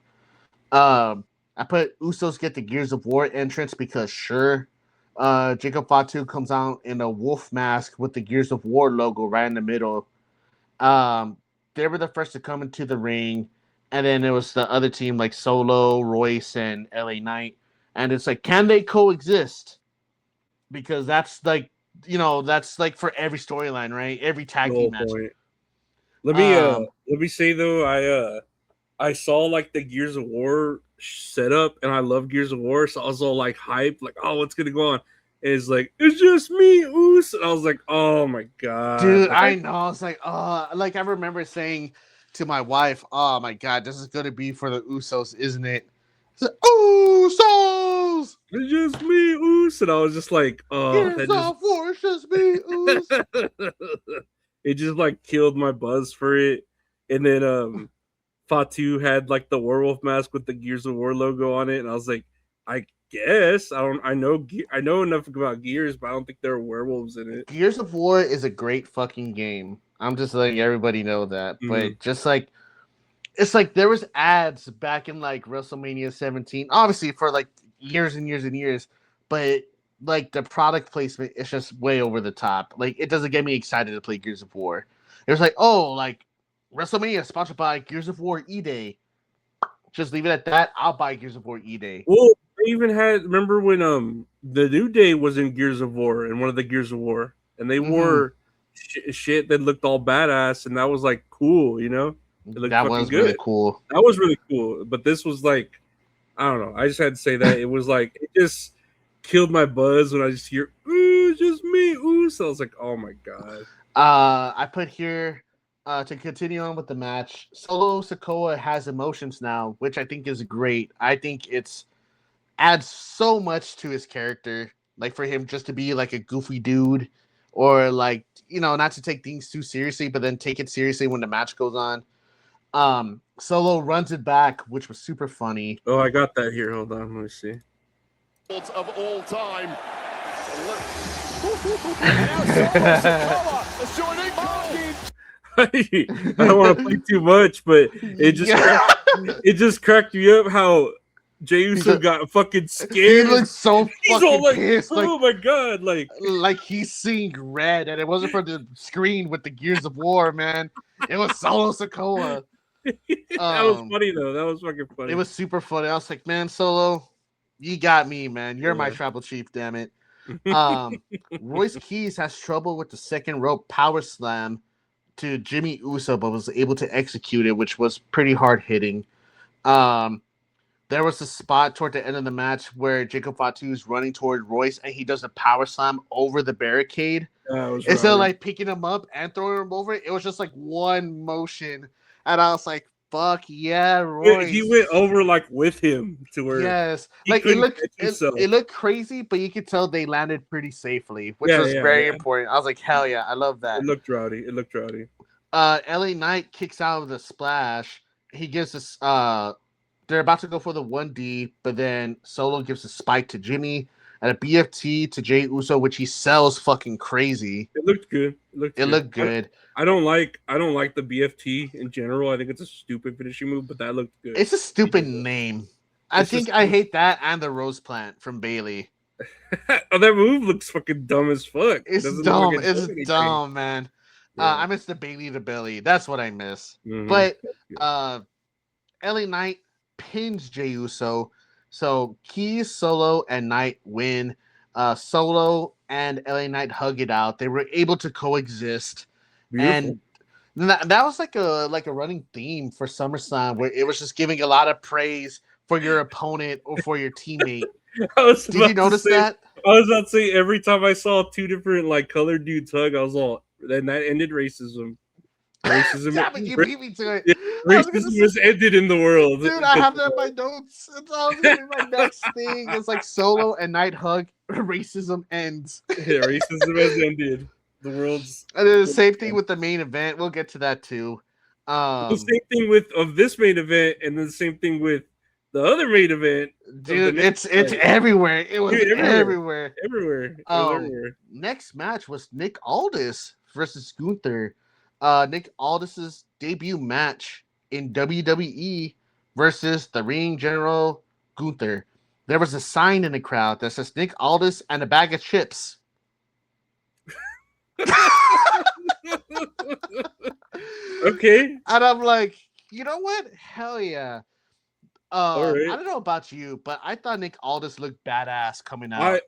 I put Usos get the Gears of War entrance because sure. Jacob Fatu comes out in a wolf mask with the Gears of War logo right in the middle. They were the first to come into the ring, and then it was the other team like Solo, Royce, and LA Knight. And it's like, can they coexist? Because that's like, that's like for every storyline, right? Every tag team match. Let me say though, I saw like the Gears of War setup, and I love Gears of War, so I was all like hyped, like, oh, what's gonna go on? And it's like, it's just me, Oos. And I was like, oh my god, dude, I know. I was like, like I remember saying to my wife, oh my god, this is gonna be for the Usos, isn't it? It's like, Usos! It's just me, Oos. And I was just like, oh, it's just me, Oos. It just like killed my buzz for it. And then Fatu had like the werewolf mask with the Gears of War logo on it, and I was like, I guess I know enough about Gears, but I don't think there are werewolves in it. Gears of War is a great fucking game. I'm just letting everybody know that. But just like, it's like there was ads back in like WrestleMania 17, obviously for like years and years and years, but like the product placement is just way over the top. Like it doesn't get me excited to play Gears of War. It was like, oh, like WrestleMania sponsored by Gears of War E-Day. Just leave it at that. I'll buy Gears of War E-Day. Well, they even remember when the New Day was in Gears of War, in one of the Gears of War, and they wore shit that looked all badass, and that was like cool, That was good. Really cool. That was really cool. But this was like, I don't know. I just had to say that. It was like, it just killed my buzz when I just hear, ooh, just me, ooh. So I was like, oh my god. I put here, to continue on with the match, Solo Sikoa has emotions now, which I think is great. I think it's adds so much to his character, like for him just to be like a goofy dude, or like, not to take things too seriously, but then take it seriously when the match goes on. Solo runs it back, which was super funny. Oh, I got that here. Hold on, let me see. Of all time. I don't want to play too much, but it just cracked me up how Jey Uso got fucking scared. He looks so He's fucking all like, pissed. oh my god, like he's seeing red, and it wasn't for the screen with the Gears of War, man. It was Solo Sikoa. That was funny though. That was fucking funny. It was super funny. I was like, man, Solo, you got me, man. You're my tribal chief, damn it. Royce Keys has trouble with the second rope power slam to Jimmy Uso, but was able to execute it, which was pretty hard hitting. There was a spot toward the end of the match where Jacob Fatu is running toward Royce, and he does a power slam over the barricade. Instead of like picking him up and throwing him over, it was just like one motion, and I was like, "Fuck yeah, Royce!" He went over like with him to where like it looked crazy, but you could tell they landed pretty safely, which was very important. I was like, "Hell yeah, I love that." It looked rowdy. LA Knight kicks out of the splash. He gives us they're about to go for the 1D, but then Solo gives a spike to Jimmy and a BFT to Jey Uso, which he sells fucking crazy. It looked good. It looked good. I don't like the BFT in general. I think it's a stupid finishing move, but that looked good. It's a stupid name. I hate that and the Rose Plant from Bailey. Oh, that move looks fucking dumb as fuck. It's dumb. It's dumb, man. Yeah. I miss the Bailey to Belly. That's what I miss. Mm-hmm. But LA Knight pins Jey Uso. So Keys, Solo, and Knight win. Solo and LA Knight hug it out. They were able to coexist. Beautiful. And that was like a running theme for SummerSlam, where it was just giving a lot of praise for your opponent or for your teammate. Did you notice that? I was about to say, every time I saw two different like colored dudes hug, I was all, then that ended racism. Racism. You beat me to it. Yeah, racism has ended in the world. Dude, I have that in my notes. It's always gonna be my next thing. It's like Solo and Knight hug. Racism ends. Yeah, racism has ended. The world's. And then the same thing with the main event. We'll get to that too. The same thing of this main event, and then the same thing with the other main event. Dude, it's everywhere. It was everywhere. Everywhere. Next match was Nick Aldis versus Gunther. Nick Aldis's debut match in WWE versus the ring general Gunther. There was a sign in the crowd that says Nick Aldis and a bag of chips. Okay. And I'm like, you know what? Hell yeah. Right. I don't know about you, but I thought Nick Aldis looked badass coming out.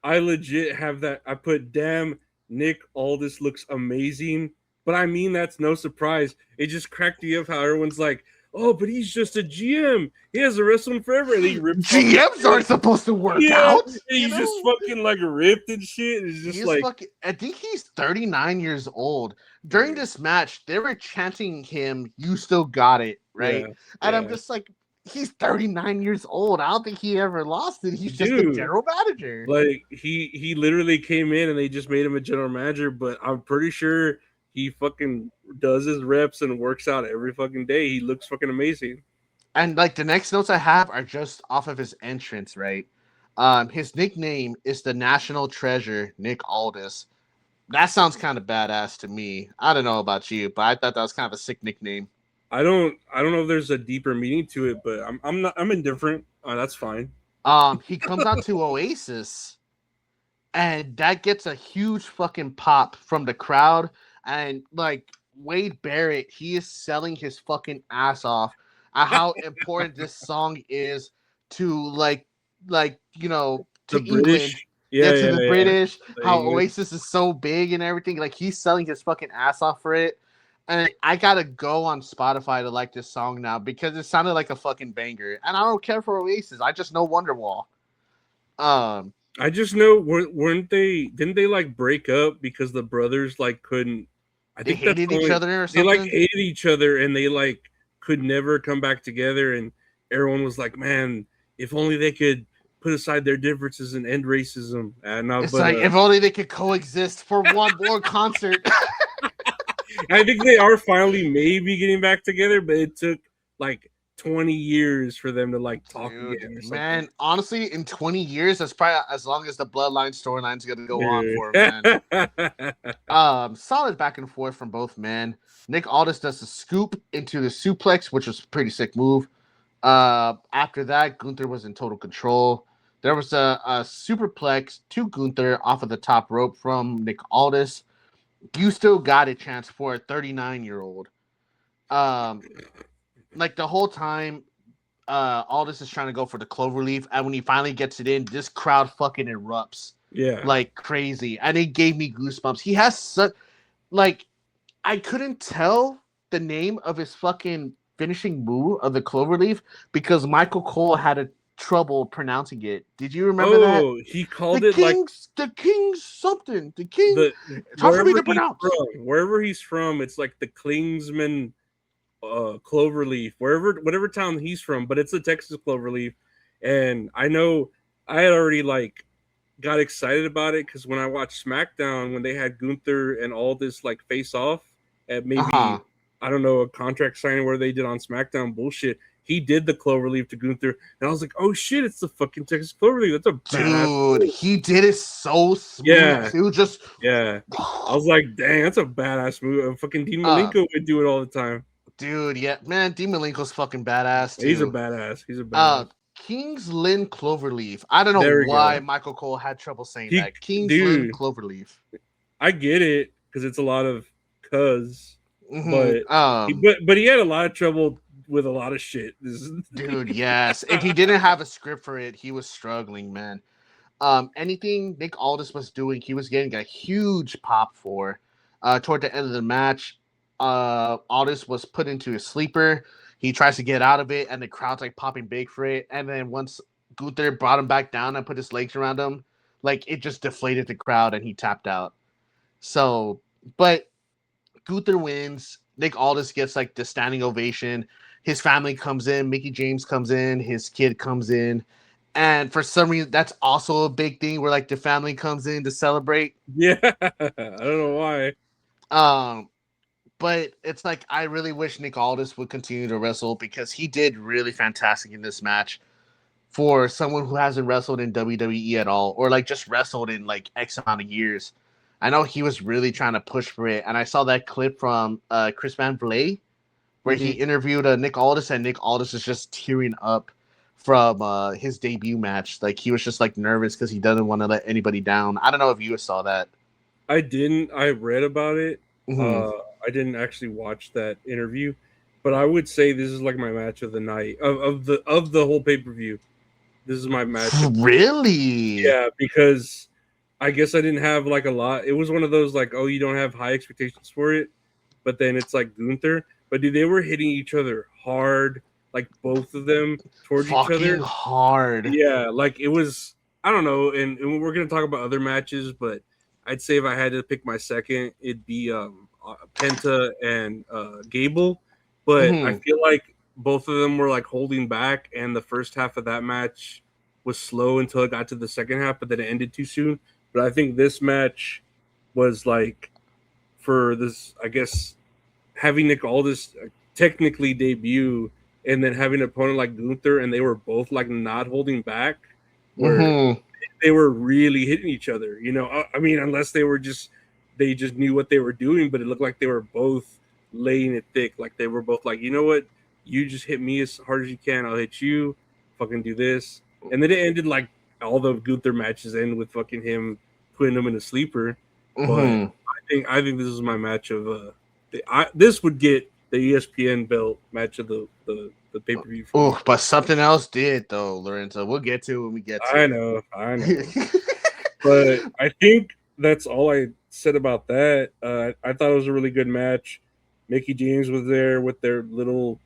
I legit have that. I put, damn, Nick Aldis looks amazing. But I mean, that's no surprise. It just cracked me up how everyone's like, oh, but he's just a GM. He has to wrestle him forever. And he ripped GMs aren't supposed to work out. He's just fucking like ripped and shit. It's just I think he's 39 years old. During this match, they were chanting him, "You still got it," right? And I'm just like, he's 39 years old. I don't think he ever lost it. He's just a general manager. Like he literally came in and they just made him a general manager, but I'm pretty sure he fucking does his reps and works out every fucking day. He looks fucking amazing. And like the next notes I have are just off of his entrance, right? His nickname is the National Treasure, Nick Aldis. That sounds kind of badass to me. I don't know about you, but I thought that was kind of a sick nickname. I don't know if there's a deeper meaning to it, but I'm indifferent. That's fine. He comes out to Oasis, and that gets a huge fucking pop from the crowd. And like Wade Barrett, he is selling his fucking ass off at how important this song is to to England. British. British. How Oasis is so big and everything. Like he's selling his fucking ass off for it. And I gotta go on Spotify to like this song now because it sounded like a fucking banger. And I don't care for Oasis. I just know Wonderwall. I just know didn't they like break up because the brothers like couldn't. I think they hated each other or something. They like hated each other and they like could never come back together. And everyone was like, man, if only they could put aside their differences and end racism. If only they could coexist for one more concert. I think they are finally maybe getting back together, but it took like 20 years for them to like talk again or something. Man, honestly, in 20 years, that's probably as long as the Bloodline storyline's gonna go on for, man. Solid back and forth from both men. Nick Aldis does the scoop into the suplex, which was a pretty sick move. After that, Gunther was in total control. There was a superplex to Gunther off of the top rope from Nick Aldis. You still got a chance for a 39-year-old. Like the whole time, Aldis is trying to go for the cloverleaf, and when he finally gets it in, this crowd fucking erupts. Yeah. Like crazy. And it gave me goosebumps. He has such, like, I couldn't tell the name of his fucking finishing move of the cloverleaf because Michael Cole had a trouble pronouncing it. Did you remember that? Oh, he called The it King's, like the King's something. The King. Tough for me to pronounce. Wherever he's from, it's like the Klingsman cloverleaf. Whatever town he's from, but it's the Texas cloverleaf. And I know I had already like got excited about it because when I watched SmackDown when they had Gunther and all this like face off at maybe I don't know a contract signing where they did on SmackDown bullshit. He did the cloverleaf to Gunther, and I was like, "Oh shit, it's the fucking Texas cloverleaf." That's a badass dude. He did it so smooth. Yeah, he was just I was like, "Dang, that's a badass move." Fucking Dean Malenko would do it all the time. Dude, yeah, man, Dean Malenko's fucking badass. Too. He's a badass. He's a badass. King's Lynn Cloverleaf. I don't know why Michael Cole had trouble saying that. King's Lynn Cloverleaf. I get it because it's a lot of cuz, but he had a lot of trouble with a lot of shit. Dude, yes. If he didn't have a script for it, he was struggling, man. Anything Nick Aldis was doing, he was getting a huge pop for. Toward the end of the match, Aldis was put into a sleeper. He tries to get out of it, and the crowd's like popping big for it. And then once Gunther brought him back down and put his legs around him, like it just deflated the crowd and he tapped out. So, but Gunther wins. Nick Aldis gets like the standing ovation. His family comes in. Mickie James comes in. His kid comes in. And for some reason, that's also a big thing where like the family comes in to celebrate. Yeah, I don't know why. But it's like I really wish Nick Aldis would continue to wrestle because he did really fantastic in this match for someone who hasn't wrestled in WWE at all or like just wrestled in like X amount of years. I know he was really trying to push for it. And I saw that clip from Chris Van Vliet where he interviewed Nick Aldis, and Nick Aldis is just tearing up from his debut match. Like he was just like nervous because he doesn't want to let anybody down. I don't know if you saw that. I didn't. I read about it. I didn't actually watch that interview, but I would say this is like my match of the night of the whole pay-per-view. This is my match. Really? Yeah, because I guess I didn't have like a lot. It was one of those like, oh, you don't have high expectations for it, but then it's like Gunther. But dude, they were hitting each other hard, like both of them towards each other. Hard. Yeah, like it was. I don't know, and we're gonna talk about other matches, but I'd say if I had to pick my second, it'd be Penta and Gable. But I feel like both of them were like holding back, and the first half of that match was slow until it got to the second half, but then it ended too soon. But I think this match was like for this, I guess, having Nick Aldis technically debut and then having an opponent like Gunther, and they were both like not holding back, where they were really hitting each other. You know, I mean, unless they just knew what they were doing, but it looked like they were both laying it thick. Like they were both like, you know what, you just hit me as hard as you can, I'll hit you. Fucking do this, and then it ended like all the Gunther matches end with fucking him putting him in a sleeper. But I think this is my match of this would get the ESPN belt match of the pay-per-view. Oh, but something else did though, Lorenzo. We'll get to it when we get to I know. But I think that's all I said about that. I thought it was a really good match. Mickie James was there with their little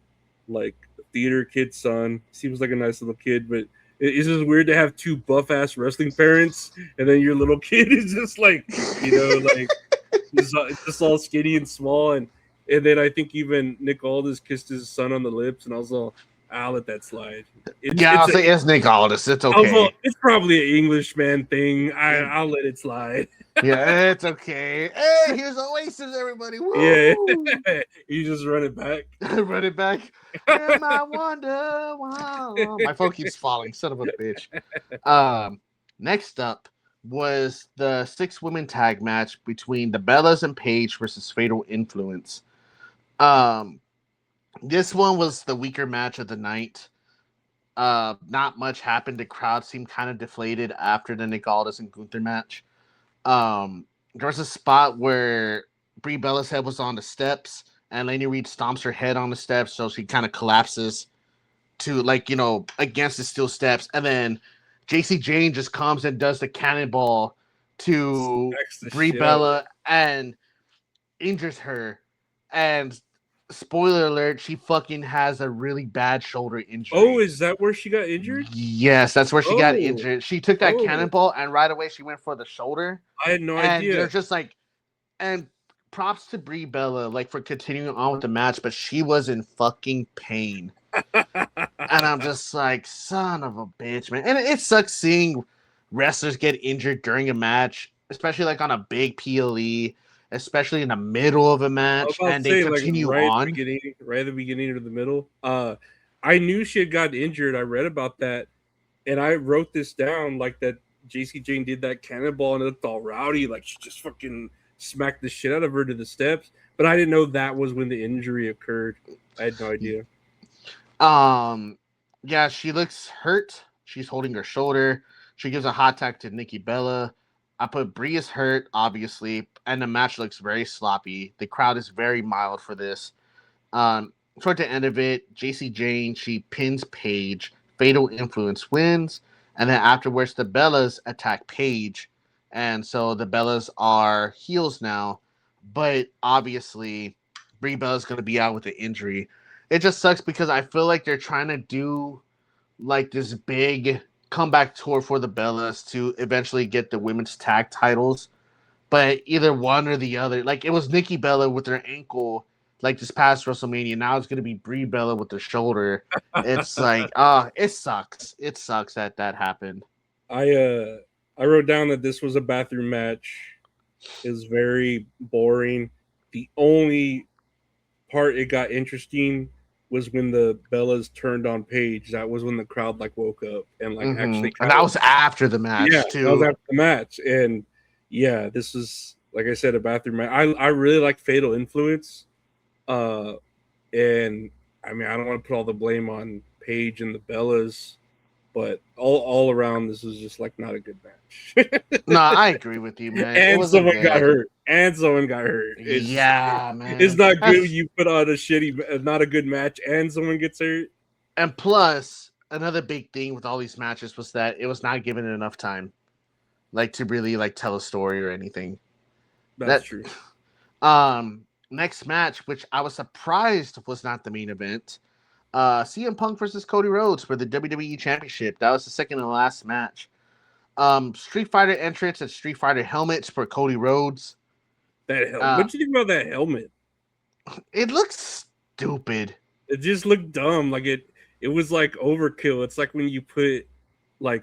like theater kid son. Seems like a nice little kid, but it's just weird to have two buff-ass wrestling parents and then your little kid is just like, you know, like just all skinny and small. And then I think even Nick Aldis kissed his son on the lips, and I was all, I'll let that slide. I'll say it's Nick Aldis. It's okay. Also, it's probably an Englishman thing. I'll let it slide. Yeah, it's okay. Hey, here's Oasis, everybody. Woo! Yeah, you just run it back. Run it back. And I wonder why. My phone keeps falling. Son of a bitch. Next up was the 6-women tag match between the Bellas and Paige versus Fatal Influence. This one was the weaker match of the night. Not much happened. The crowd seemed kind of deflated after the Nick Aldis and Gunther match. There was a spot where Brie Bella's head was on the steps and Laney Reed stomps her head on the steps, so she kind of collapses to against the steel steps, and then JC Jane just comes and does the cannonball to Brie Bella and injures her. And spoiler alert, she fucking has a really bad shoulder injury. Oh, is that where she got injured? Yes, that's where she got injured. She took that cannonball and right away she went for the shoulder. I had no idea. They're just and props to Brie Bella, for continuing on with the match, but she was in fucking pain. And I'm just like, son of a bitch, man. And it sucks seeing wrestlers get injured during a match, especially on a big PLE, especially in the middle of a match, and they continue on. Right at the beginning or the middle. I knew she had gotten injured. I read about that, and I wrote this down, that JC Jane did that cannonball and it looked all rowdy, she just fucking smacked the shit out of her to the steps. But I didn't know that was when the injury occurred. I had no idea. Yeah, she looks hurt. She's holding her shoulder. She gives a hot tag to Nikki Bella. I put Brie is hurt, obviously, and the match looks very sloppy. The crowd is very mild for this. Toward the end of it, JC Jane, she pins Paige. Fatal Influence wins, and then afterwards, the Bellas attack Paige, and so the Bellas are heels now. But obviously, Brie Bella's going to be out with the injury. It just sucks because I feel like they're trying to do this big comeback tour for the Bellas to eventually get the women's tag titles, but either one or the other. It was Nikki Bella with her ankle this past WrestleMania. Now it's going to be Brie Bella with her shoulder. It's it sucks. It sucks that happened. I wrote down that this was a bathroom match. It was very boring. The only part it got interesting was when the Bellas turned on Paige. That was when the crowd woke up and actually. And that was after the match too. That was after the match, and this is I said, a bathroom match. I really like Fatal Influence, and I don't want to put all the blame on Paige and the Bellas, but all around this was just not a good match. No, I agree with you, man. And someone got hurt. Man. It's not good when you put on not a good match and someone gets hurt. And plus, another big thing with all these matches was that it was not given enough time, to really tell a story or anything. That's true. Next match, which I was surprised was not the main event, CM Punk versus Cody Rhodes for the WWE Championship. That was the second and last match. Street Fighter entrance and Street Fighter helmets for Cody Rhodes. That helmet. What do you think about that helmet? It looks stupid. It just looked dumb. It was overkill. It's when you put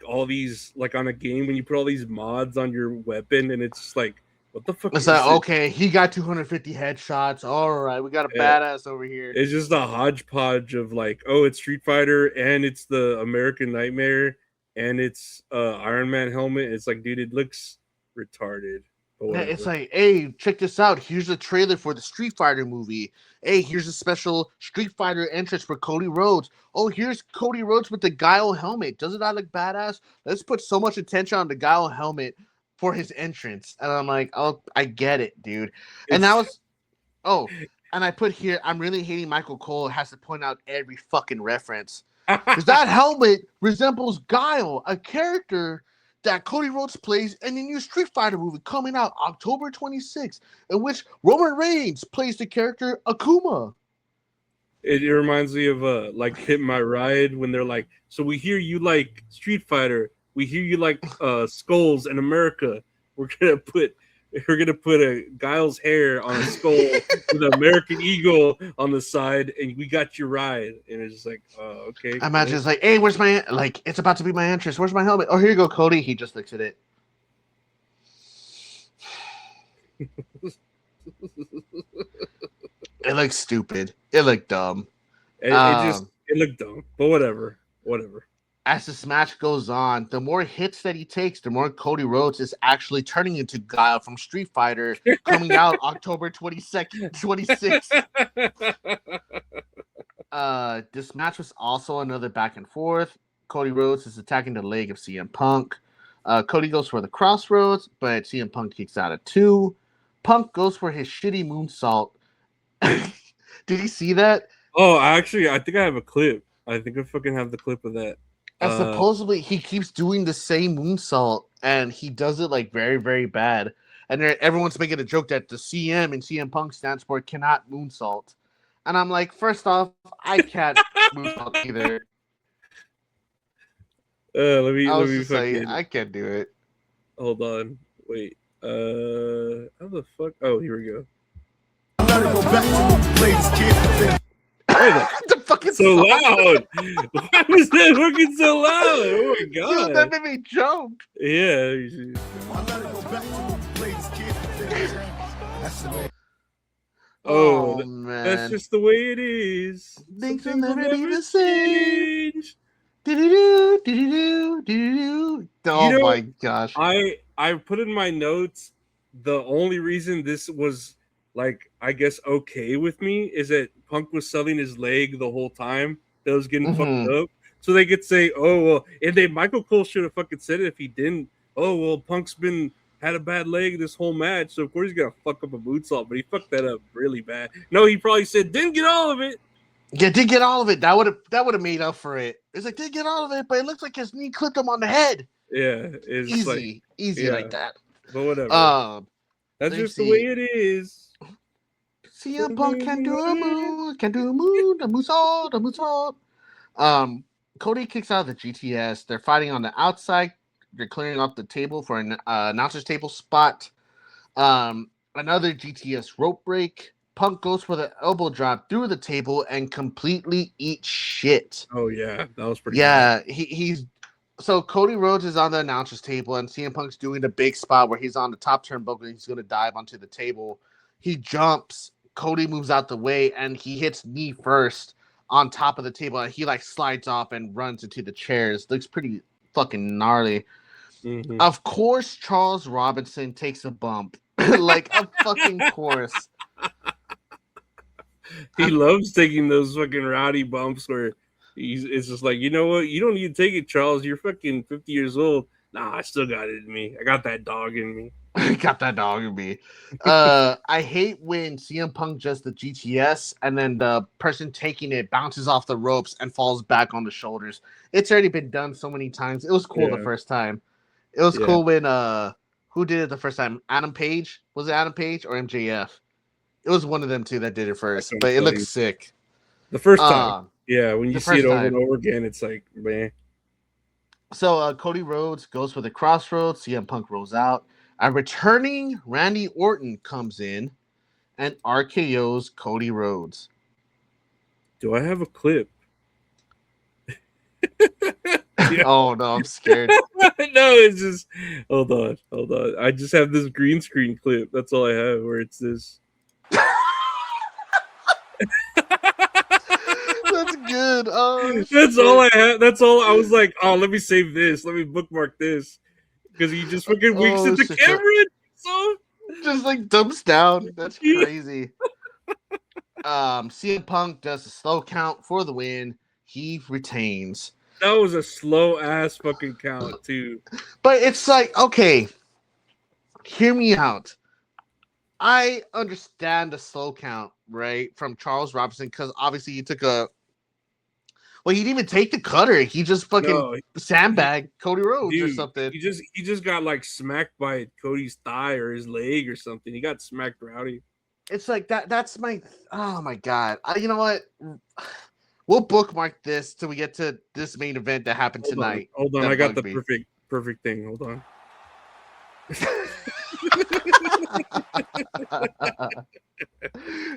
all these on a game when you put all these mods on your weapon and it's what the fuck? It's okay, he got 250 headshots. All right, we got a badass over here. It's just a hodgepodge of it's Street Fighter and it's the American Nightmare and it's Iron Man helmet. It's dude, it looks retarded. It's hey, check this out. Here's the trailer for the Street Fighter movie. Hey, here's a special Street Fighter entrance for Cody Rhodes. Oh, here's Cody Rhodes with the Guile helmet. Doesn't that look badass? Let's put so much attention on the Guile helmet for his entrance. And I'm like, oh, I get it, dude. And that was, and I put here, I'm really hating Michael Cole has to point out every fucking reference. Because that helmet resembles Guile, a character that Cody Rhodes plays in the new Street Fighter movie coming out October 26th, in which Roman Reigns plays the character Akuma. It reminds me of Hit My Ride when they're so we hear you like Street Fighter, we hear you like Skulls in America. We're gonna put we're gonna put a Giles hair on a skull with an American Eagle on the side, and we got your ride. And it's just like, oh, okay. I imagine it's like, hey, where's my it's about to be my entrance. Where's my helmet? Oh, here you go, Cody. He just looks at it. It looks stupid. It looked dumb. It looked dumb, but whatever. As this match goes on, the more hits that he takes, the more Cody Rhodes is actually turning into Guile from Street Fighter, coming out October 26th. This match was also another back and forth. Cody Rhodes is attacking the leg of CM Punk. Cody goes for the crossroads, but CM Punk kicks out at 2. Punk goes for his shitty moonsault. Did you see that? Oh, actually, I think I have a clip. I think I fucking have the clip of that. And supposedly he keeps doing the same moonsault, and he does it like very, very bad. And everyone's making a joke that the CM and CM Punk stands for cannot moonsault. And I'm like, first off, I can't moonsault either. Let me saying, I can't do it. Hold on, wait. How the fuck? Oh, here we go. The fucking so loud. Why was that fucking so loud? Oh my god! That made me jump. Yeah. Oh man, that's just the way it is. Things will never be the same. Oh my gosh! I put in my notes. The only reason this was like, I guess, okay with me is that Punk was selling his leg the whole time. That was getting fucked up. So they could say, oh, well, and then Michael Cole should have fucking said it if he didn't. Oh, well, Punk's had a bad leg this whole match, so of course he's going to fuck up a moonsault, but he fucked that up really bad. No, he probably said, didn't get all of it. Yeah, did get all of it. That would have made up for it. It's like, did get all of it, but it looks like his knee clipped him on the head. Yeah. It's easy like that. But whatever. That's just the way it is. CM Punk can do a moonsault. Cody kicks out of the GTS. They're fighting on the outside. They're clearing up the table for an announcer's table spot. Another GTS rope break. Punk goes for the elbow drop through the table and completely eats shit. Oh yeah, that was pretty. Yeah, he's so Cody Rhodes is on the announcer's table and CM Punk's doing the big spot where he's on the top turnbuckle and he's going to dive onto the table. He jumps. Cody moves out the way and he hits knee first on top of the table. And he like slides off and runs into the chairs. Looks pretty fucking gnarly. Mm-hmm. Of course, Charles Robinson takes a bump. Like a fucking course. He loves taking those fucking rowdy bumps where it's just like, you know what? You don't need to take it, Charles. You're fucking 50 years old. Nah, I still got it in me. I got that dog in me. I hate when CM Punk does the GTS and then the person taking it bounces off the ropes and falls back on the shoulders. It's already been done so many times. It was cool the first time. It was cool when who did it the first time? Adam Page? Was it Adam Page or MJF? It was one of them two that did it first, but it looks sick. The first time. Yeah, when you see it over and over again, it's like, man. So Cody Rhodes goes for the crossroads. CM Punk rolls out. A returning Randy Orton comes in and RKO's Cody Rhodes. Do I have a clip? Oh, no, I'm scared. No, it's just... Hold on. I just have this green screen clip. That's all I have, where it's this. That's good. Oh, that's all I have. That's all. I was like, oh, let me save this. Let me bookmark this. Because he just fucking winks at the camera. So just like dumps down. That's crazy. CM Punk does a slow count for the win. He retains. That was a slow ass fucking count too. But it's like, okay, hear me out. I understand the slow count, right, from Charles Robinson, because obviously he took a. Well, he didn't even take the cutter. He just fucking sandbagged Cody Rhodes or something. He just got like smacked by Cody's thigh or his leg or something. He got smacked rowdy. It's like that. That's my. Oh my god. You know what? We'll bookmark this till we get to this main event that happened tonight. Hold on. I got the perfect thing. Hold on.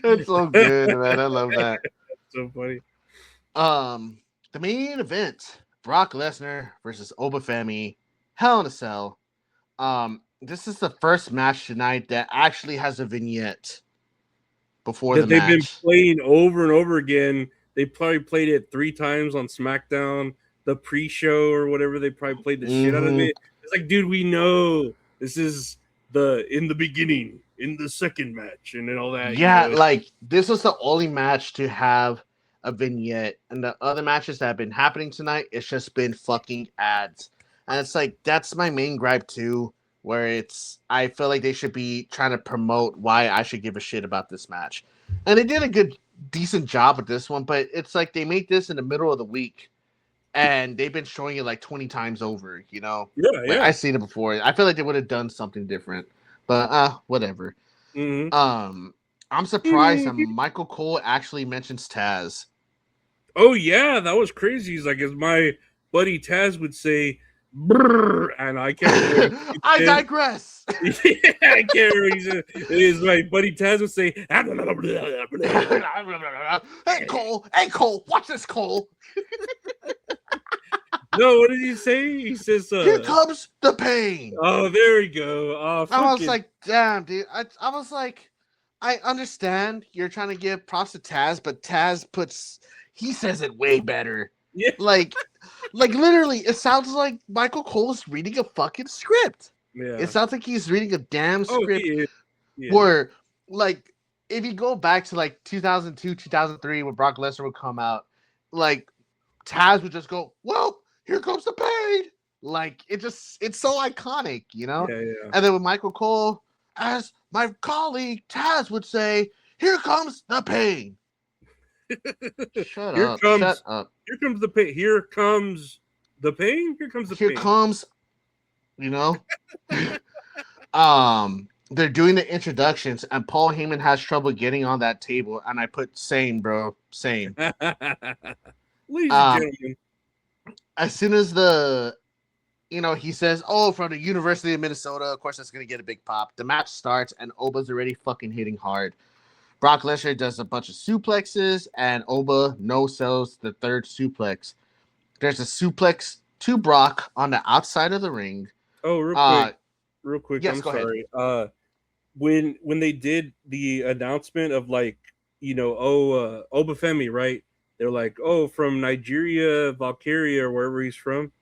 It's so good, man. I love that. So funny. The main event: Brock Lesnar versus Obafemi, Hell in a Cell. This is the first match tonight that actually has a vignette before That the they've been match. playing over and over again. They probably played it 3 times on SmackDown, the pre-show or whatever. They probably played the shit out of Mhm. it. It's like, dude, we know this is in the beginning, in the second match, and then all that. Yeah, you know? like this was the only match to have a vignette, and the other matches that have been happening tonight, it's just been fucking ads. And it's like that's my main gripe too, where I feel like they should be trying to promote why I should give a shit about this match. And they did a decent job with this one, but it's like they made this in the middle of the week and they've been showing it like 20 times over, you know? Yeah, Like, yeah. I've seen it before. I feel like they would have done something different. But whatever. Mhm. I'm surprised that Michael Cole actually mentions Taz. Oh yeah, that was crazy. He's like, as my buddy Taz would say, brrr, and I can't remember what he I said. digress. Yeah, I can't remember. He said, it is my buddy Taz would say, Hey Cole, watch this, Cole. no, what did he say? He says, Here comes the pain. oh, there we go. Oh, I was like, damn, dude. I was like, I understand you're trying to give props to Taz, but Taz he says it way better. yeah, Like literally, it sounds like Michael Cole is reading a fucking script. yeah. It sounds like he's reading a damn Oh, script. he is. Yeah. Where, like, if you go back to like 2002, 2003, when Brock Lesnar would come out, like Taz would just go, "Well, here comes the pain." Like it's so iconic, you know. Yeah, yeah. And then with Michael Cole, as my colleague Taz would say, "Here comes the pain." Shut Here up! comes- Shut up! Here comes the pain. Here comes the pain. Here comes the Here pain. comes, you know. They're doing the introductions, and Paul Heyman has trouble getting on that table. And I put same, bro, same. Ladies and gentlemen. As soon as he says, "Oh, from the University of Minnesota," of course that's gonna get a big pop. The match starts, and Oba's already fucking hitting hard. Brock Lesnar does a bunch of suplexes, and Oba no-sells the third suplex. There's a suplex to Brock on the outside of the ring. Oh, real quick. yes, I'm go ahead. sorry. When they did the announcement of like, Obafemi, right? They're like, oh, from Nigeria, Valkyria, or wherever he's from,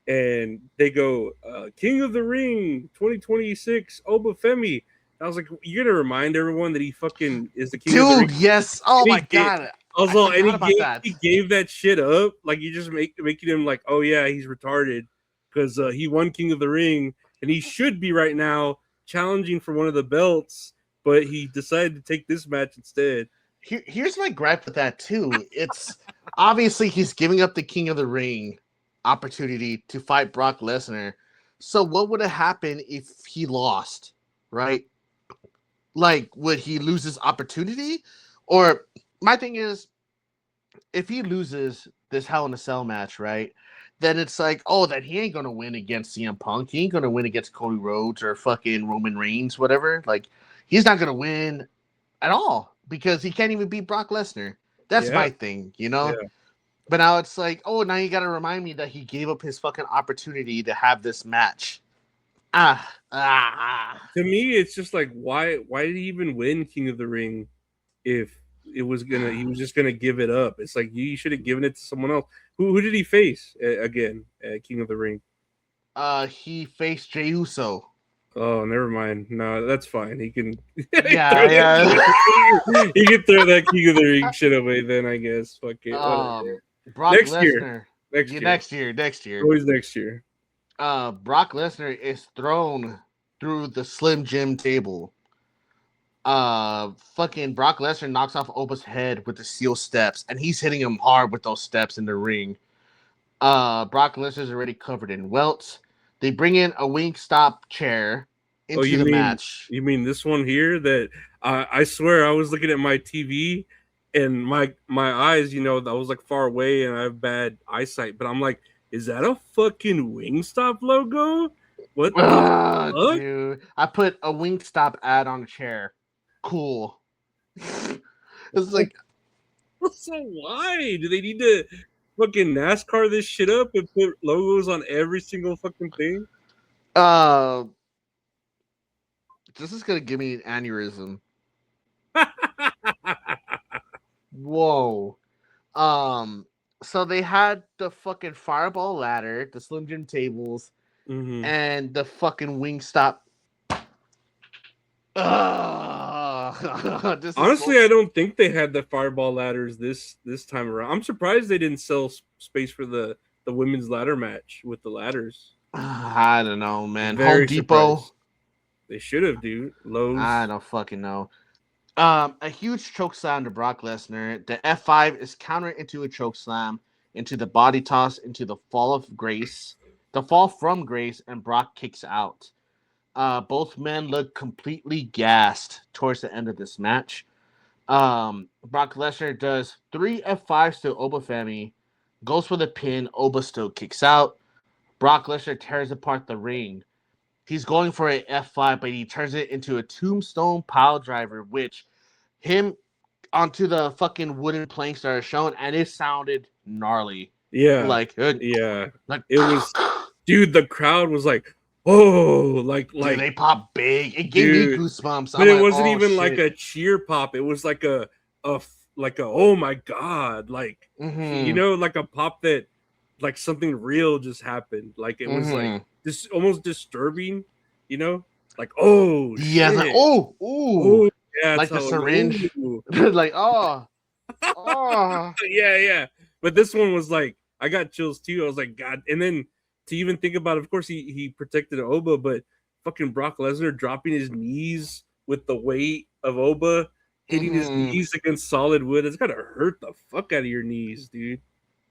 and they go, King of the Ring, 2026, Obafemi. I was like, you're gonna remind everyone that he fucking is the king of the ring. Dude, yes. Oh And he my did. god. Also, I and forgot about that. he gave that shit up. Like, you just making him like, oh yeah, he's retarded because he won King of the Ring and he should be right now challenging for one of the belts, but he decided to take this match instead. Here's my gripe with that too. It's obviously he's giving up the King of the Ring opportunity to fight Brock Lesnar. So what would have happened if he lost, right? Like, would he lose his opportunity? Or my thing is, if he loses this Hell in a Cell match, right? Then it's like, oh, that he ain't gonna win against CM Punk. He ain't gonna win against Cody Rhodes or fucking Roman Reigns, whatever. Like, he's not gonna win at all because he can't even beat Brock Lesnar. That's my thing, you know? Yeah. But now it's like, oh, now you gotta remind me that he gave up his fucking opportunity to have this match. To me, it's just like, why did he even win King of the Ring if he was just gonna give it up? It's like you should have given it to someone else. Who did he face again at King of the Ring? He faced Jey Uso. Oh, never mind. No, that's fine. He can. Yeah. He can throw that King of the Ring shit away. Then I guess. Fuck it. Whatever. Brock Next Lesnar. year. Next year. Always next year. Brock Lesnar is thrown through the Slim Jim table. Fucking Brock Lesnar knocks off Oba's head with the steel steps, and he's hitting him hard with those steps in the ring. Brock Lesnar's already covered in welts. They bring in a Wingstop chair into the match. You mean this one here? That I swear I was looking at my TV and my eyes, I was like far away and I have bad eyesight, but I'm like, is that a fucking Wingstop logo? What the fuck? Dude, I put a Wingstop ad on a chair. Cool. It's like, So why do they need to fucking NASCAR this shit up and put logos on every single fucking thing? this is gonna give me an aneurysm. Whoa. So they had the fucking fireball ladder, the Slim Jim tables, Mhm. and the fucking Wingstop. Honestly, I don't think they had the fireball ladders this time around. I'm surprised they didn't sell space for the women's ladder match with the ladders. I don't know, man. Very Home Depot. surprised. They should have, dude. Lowe's. I don't fucking know. A huge choke slam to Brock Lesnar. The F5 is countered into a choke slam, into the body toss, into the fall of Grace, the fall from Grace, and Brock kicks out. Both men look completely gassed towards the end of this match. Brock Lesnar does 3 F5s to Obafemi, goes for the pin. Oba still kicks out. Brock Lesnar tears apart the ring. He's going for an F5, but he turns it into a tombstone pile driver, which him onto the fucking wooden planks that are shown, and it sounded gnarly. Yeah. Yeah. Like It was, dude, the crowd was like, oh, like dude, they pop big. It gave me goosebumps. But it wasn't even like a cheer pop. It was like a oh my god, like you know, like a pop that like something real just happened. Like it was like this almost disturbing, you know, like oh yeah, shit. like oh yeah, like the syringe, like oh yeah. But this one was like I got chills too. I was like God, and then to even think about it, of course he protected Oba, but fucking Brock Lesnar dropping his knees with the weight of Oba hitting his knees against solid wood, it's gotta hurt the fuck out of your knees, dude.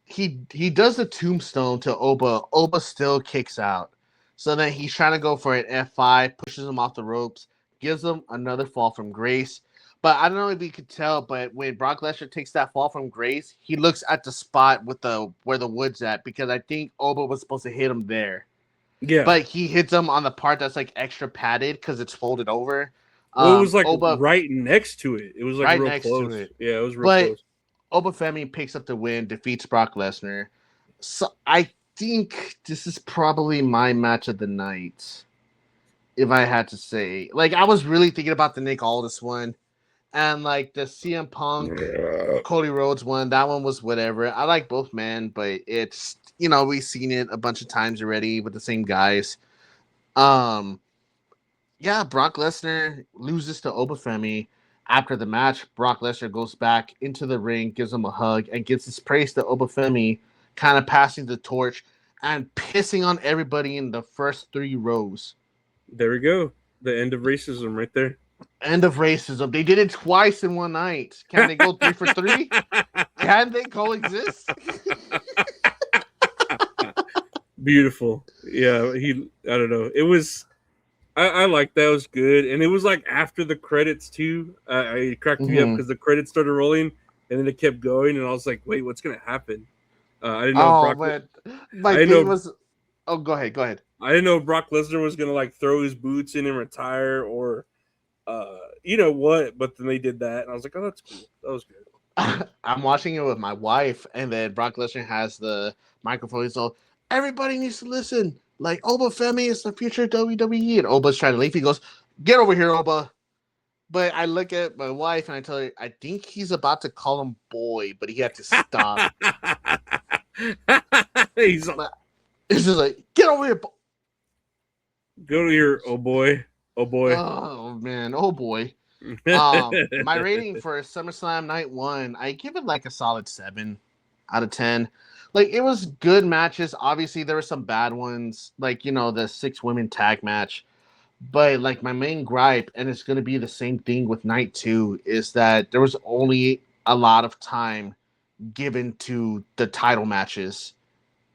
He does the tombstone to Oba. Oba still kicks out. So then he's trying to go for an F5, pushes him off the ropes, gives him another fall from Grace. But I don't know if you could tell, but when Brock Lesnar takes that fall from Grace, he looks at the spot with where the wood's at, because I think Oba was supposed to hit him there. Yeah. But he hits him on the part that's like extra padded because it's folded over. Well, it was like Oba, right next to it. It was like right real next close. to it. Yeah, it was real but close. Obafemi picks up the win, defeats Brock Lesnar. So I think this is probably my match of the night, if I had to say. Like, I was really thinking about the Nick Aldis one, and like the CM Punk, Cody Rhodes one. That one was whatever. I like both, man, but it's, you know, we've seen it a bunch of times already with the same guys. Yeah, Brock Lesnar loses to Obafemi. After the match, Brock Lesnar goes back into the ring, gives him a hug, and gives his praise to Obafemi, kind of passing the torch and pissing on everybody in the first 3 rows. There we go. The end of racism right there. End of racism. They did it twice in one night. Can they go 3 for 3? Can they coexist? Beautiful. Yeah, I don't know. It was I like that. It was good. And it was like after the credits too. It cracked me up because the credits started rolling and then it kept going and I was like, wait, what's gonna happen? I didn't know go ahead. I didn't know Brock Lesnar was gonna like throw his boots in and retire or you know what, but then they did that and I was like, oh, that's cool. That was good. I'm watching it with my wife, and then Brock Lesnar has the microphone. He's all, everybody needs to listen. Like, Obafemi is the future WWE. And Oba's trying to leave. He goes, get over here, Oba. But I look at my wife and I tell her, I think he's about to call him boy, but he had to stop. He's just like, get over here. Go here, oh boy. Oh boy. Oh, man. Oh, boy. My rating for SummerSlam Night 1, I give it like a solid 7 out of 10. Like, it was good matches. Obviously, there were some bad ones, like, you know, the 6 women tag match. But, like, my main gripe, and it's going to be the same thing with Night 2, is that there was only a lot of time given to the title matches,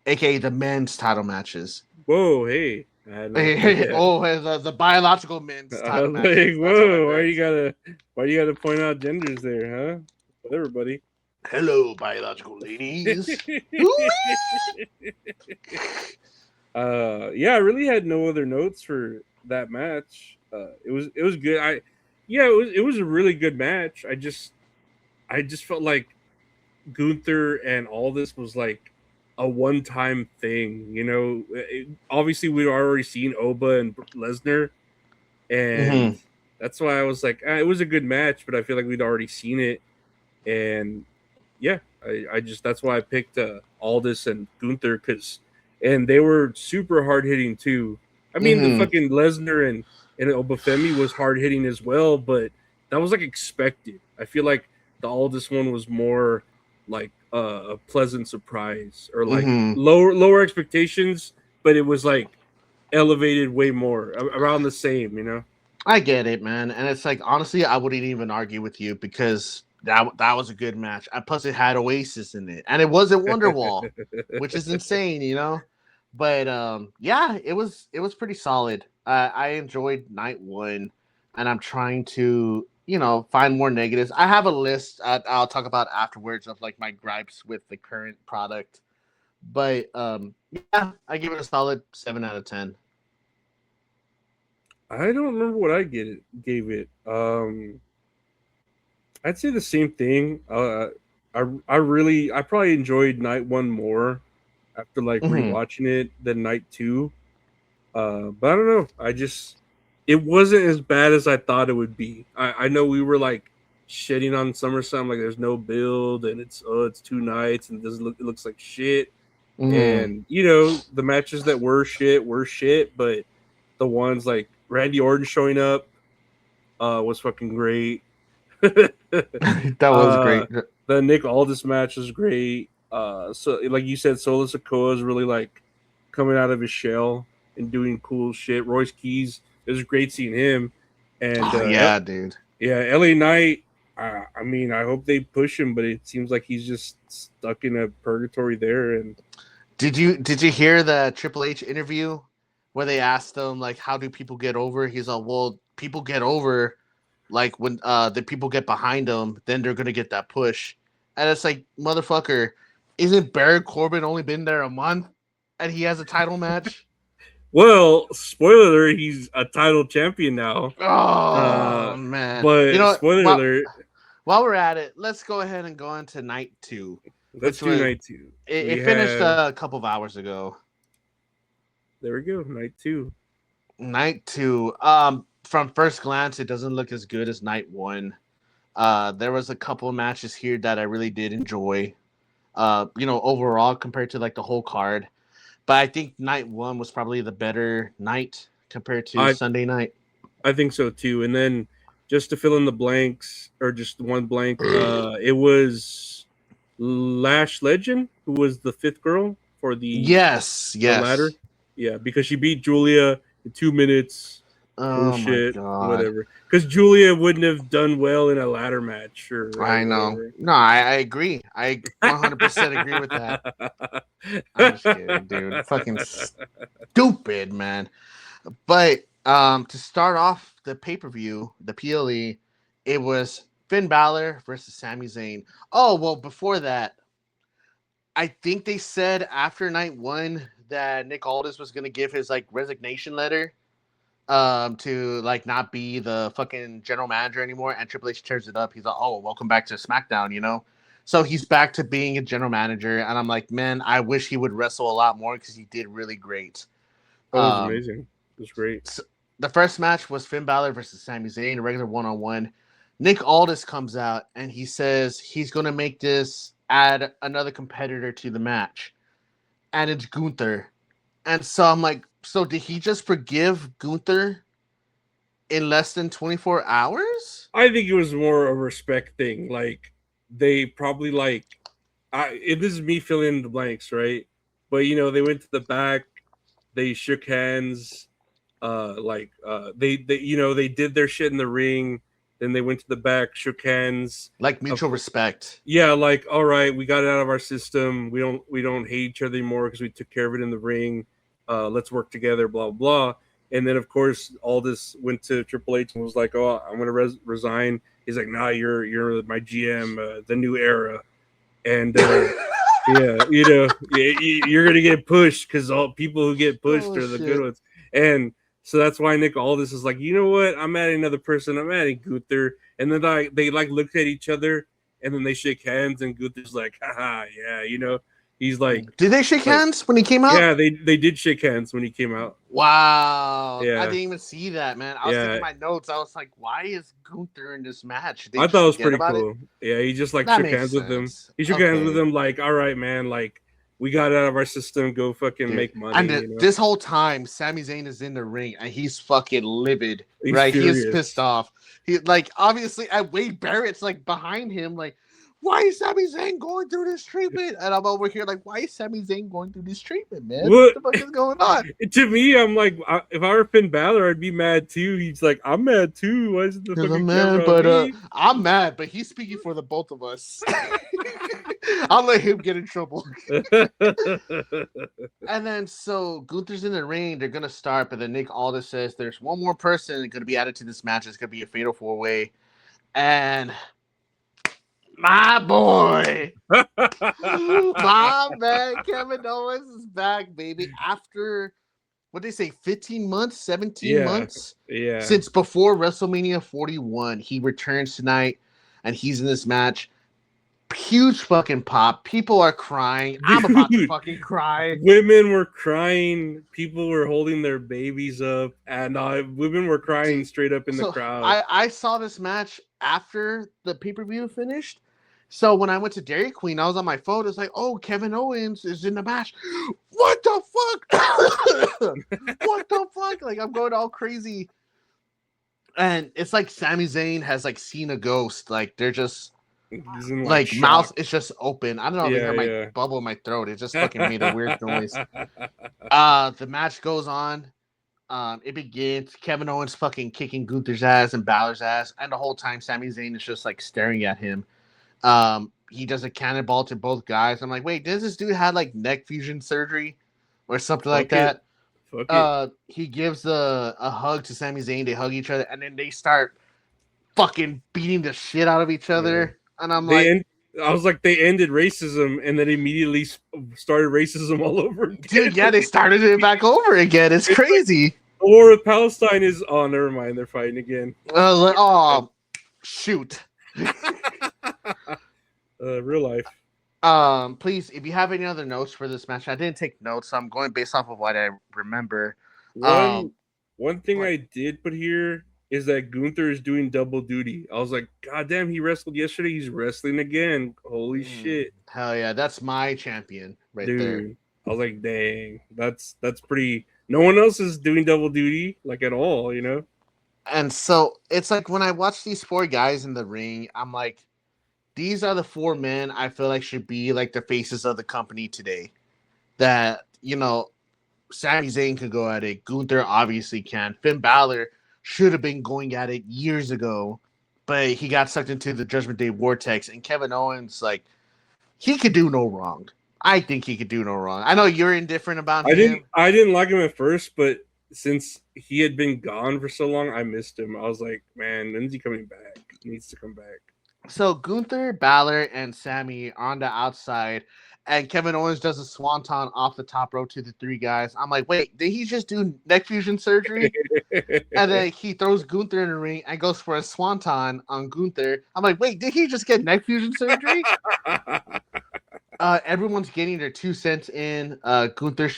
aka the men's title matches. Whoa, hey. The biological men's title matches. Like, whoa, why you gotta point out genders there, huh? Whatever, buddy. Hello, biological ladies. Yeah, yeah, I really had no other notes for that match. It was good. It was a really good match. I just felt like Gunther and all this was like a one-time thing. Obviously we'd already seen Oba and Lesnar, and that's why I was like, it was a good match, but I feel like we'd already seen it, and yeah, I just that's why I picked Aldis and Gunther and they were super hard hitting too. I mean, the fucking Lesnar and Obafemi was hard hitting as well, but that was like expected. I feel like the Aldis one was more like a pleasant surprise or like lower expectations, but it was like elevated way more around the same. I get it, man, and it's like honestly, I wouldn't even argue with you because that was a good match. And plus, it had Oasis in it, and it wasn't Wonderwall, which is insane. But yeah, it was pretty solid. I enjoyed night one, and I'm trying to find more negatives. I have a list I'll talk about afterwards of like my gripes with the current product. But yeah, I give it a solid 7 out of 10. I don't remember what I gave it. I'd say the same thing. I probably enjoyed night one more after like rewatching it than night two. But I don't know. It wasn't as bad as I thought it would be. I know we were like shitting on SummerSlam, like there's no build and it's 2 nights and it looks like shit. And the matches that were shit, but the ones like Randy Orton showing up was fucking great. That was great. The Nick Aldis match was great. So like you said, Solo Sikoa is really like coming out of his shell and doing cool shit. Royce Keys, it was great seeing him. And yeah, dude. Yeah, LA Knight. I mean, I hope they push him, but it seems like he's just stuck in a purgatory there. And did you hear the Triple H interview where they asked him like, how do people get over? He's like, well, people get over like when the people get behind them, then they're gonna get that push. And it's like, motherfucker, isn't Baron Corbin only been there a month and he has a title match? Well, spoiler alert, he's a title champion now. Oh man! But spoiler alert. While we're at it, let's go ahead and go into night 2. Let's do night 2. It finished a couple of hours ago. There we go, night 2. Night 2. From first glance, it doesn't look as good as night 1. There was a couple of matches here that I really did enjoy. Overall compared to like the whole card. But I think night 1 was probably the better night compared to Sunday night. I think so too. And then just to fill in the blanks, or just one blank, it was Lash Legend, who was the 5th girl for the ladder. Yeah, because she beat Julia in 2 minutes. Oh shit, my God. whatever. Because Julia wouldn't have done well in a ladder match. I know. Whatever. No, I agree. I 100% agree with that. I'm just kidding, dude. Fucking stupid, man. But to start off the pay-per-view, the PLE, it was Finn Balor versus Sami Zayn. Oh, well, before that, I think they said after night 1 that Nick Aldis was going to give his like resignation letter to like not be the fucking general manager anymore, and Triple H tears it up. He's like, oh, welcome back to SmackDown, So he's back to being a general manager, and I'm like, man, I wish he would wrestle a lot more because he did really great. That was amazing. It was great. So the first match was Finn Balor versus Sami Zayn, a regular one-on-one. Nick Aldis comes out, and he says he's going to add another competitor to the match, and it's Gunther. And so I'm like, so did he just forgive Gunther in less than 24 hours? I think it was more a respect thing. Like, they probably this is me filling in the blanks, right? But they went to the back, they shook hands, they did their shit in the ring, then they went to the back, shook hands, like mutual respect. Yeah, like, all right, we got it out of our system. We don't hate each other anymore because we took care of it in the ring. Let's work together, blah blah. And then of course Aldis went to Triple H and was like, oh, I'm gonna resign. He's like, nah, you're my GM, the new era. And Yeah, you're gonna get pushed because all people who get pushed Oh, are the shit. good ones, and so that's why Nick Aldis is like, you know what? I'm adding another person. I'm adding Gunther, and then they like look at each other, and then they shake hands, and Gunther's like, haha, yeah, he's like, Did they shake like, hands when he came out? yeah, they did shake hands when he came out. Wow. Yeah. I didn't even see that, man. I was Yeah. thinking my notes. I was like, why is Gunther in this match? I thought it was forget pretty about cool. Yeah, he just like That shook makes hands with him. sense. He shook hands with Okay. him like, all right, man, like we got it out of our system. Go fucking Dude. make money. And this whole time, Sami Zayn is in the ring and he's fucking livid, He's right? furious. He's pissed off. He like obviously, and Wade Barrett's like behind him, like, why is Sami Zayn going through this treatment? And I'm over here like, why is Sami Zayn going through this treatment, man? What the fuck is going on? To me, I'm like, if I were Finn Balor, I'd be mad too. He's like, I'm mad too. Why is it the fucking I'm mad, camera on me? I'm mad, but he's speaking for the both of us. I'll let him get in trouble. And then so Gunther's in the ring, they're gonna start, but then Nick Aldis says there's one more person gonna be added to this match. It's gonna be a fatal 4-way. And my boy, my man, Kevin Owens is back, baby. After what they say, 15 months, 17 months Yeah. since before WrestleMania 41, he returns tonight, and he's in this match. Huge fucking pop. People are crying. I'm about to Dude. fucking cry. Women were crying. People were holding their babies up, and women were crying straight up in the crowd. I saw this match after the pay-per-view finished. So when I went to Dairy Queen, I was on my phone. It's like, oh, Kevin Owens is in the match. What the fuck? What the fuck? Like, I'm going all crazy. And it's like Sami Zayn has like seen a ghost. Like they're just He's in, like shock. mouth is just open. I don't know if you Yeah, heard my yeah. bubble in my throat. It just fucking made a weird noise. The match goes on. It begins. Kevin Owens fucking kicking Gunther's ass and Balor's ass, and the whole time Sami Zayn is just like staring at him. He does a cannonball to both guys. I'm like, wait, does this dude have like neck fusion surgery or something like that? Fuck it. He gives a hug to Sami Zayn. They hug each other, and then they start fucking beating the shit out of each other. And I'm like, I was like, they ended racism and then immediately started racism all over again. dude, yeah, they started it back over again. It's crazy. The war with Palestine is, oh, never mind. They're fighting again. Oh, shoot. Real life. Please, if you have any other notes for this match, I didn't take notes, so I'm going based off of what I remember. One thing I did put here is that Gunther is doing double duty. I was like, God damn, he wrestled yesterday. He's wrestling again. Holy shit. Hell yeah, that's my champion right Dude. there. I was like, dang, that's pretty. No one else is doing double duty like at all, you know? And so it's like when I watch these four guys in the ring, I'm like, these are the four men I feel like should be like the faces of the company today. That, Sami Zayn could go at it. Gunther obviously can. Finn Balor should have been going at it years ago, but he got sucked into the Judgment Day vortex. And Kevin Owens, like, he could do no wrong. I think he could do no wrong. I know you're indifferent about him. I didn't like him at first, but since he had been gone for so long, I missed him. I was like, man, when's he coming back? He needs to come back. So Gunther, Balor, and Sammy are on the outside, and Kevin Owens does a swanton off the top rope to the three guys. I'm like, wait, did he just do neck fusion surgery? And then he throws Gunther in the ring and goes for a swanton on Gunther. I'm like, wait, did he just get neck fusion surgery? Everyone's getting their 2 cents in. Gunther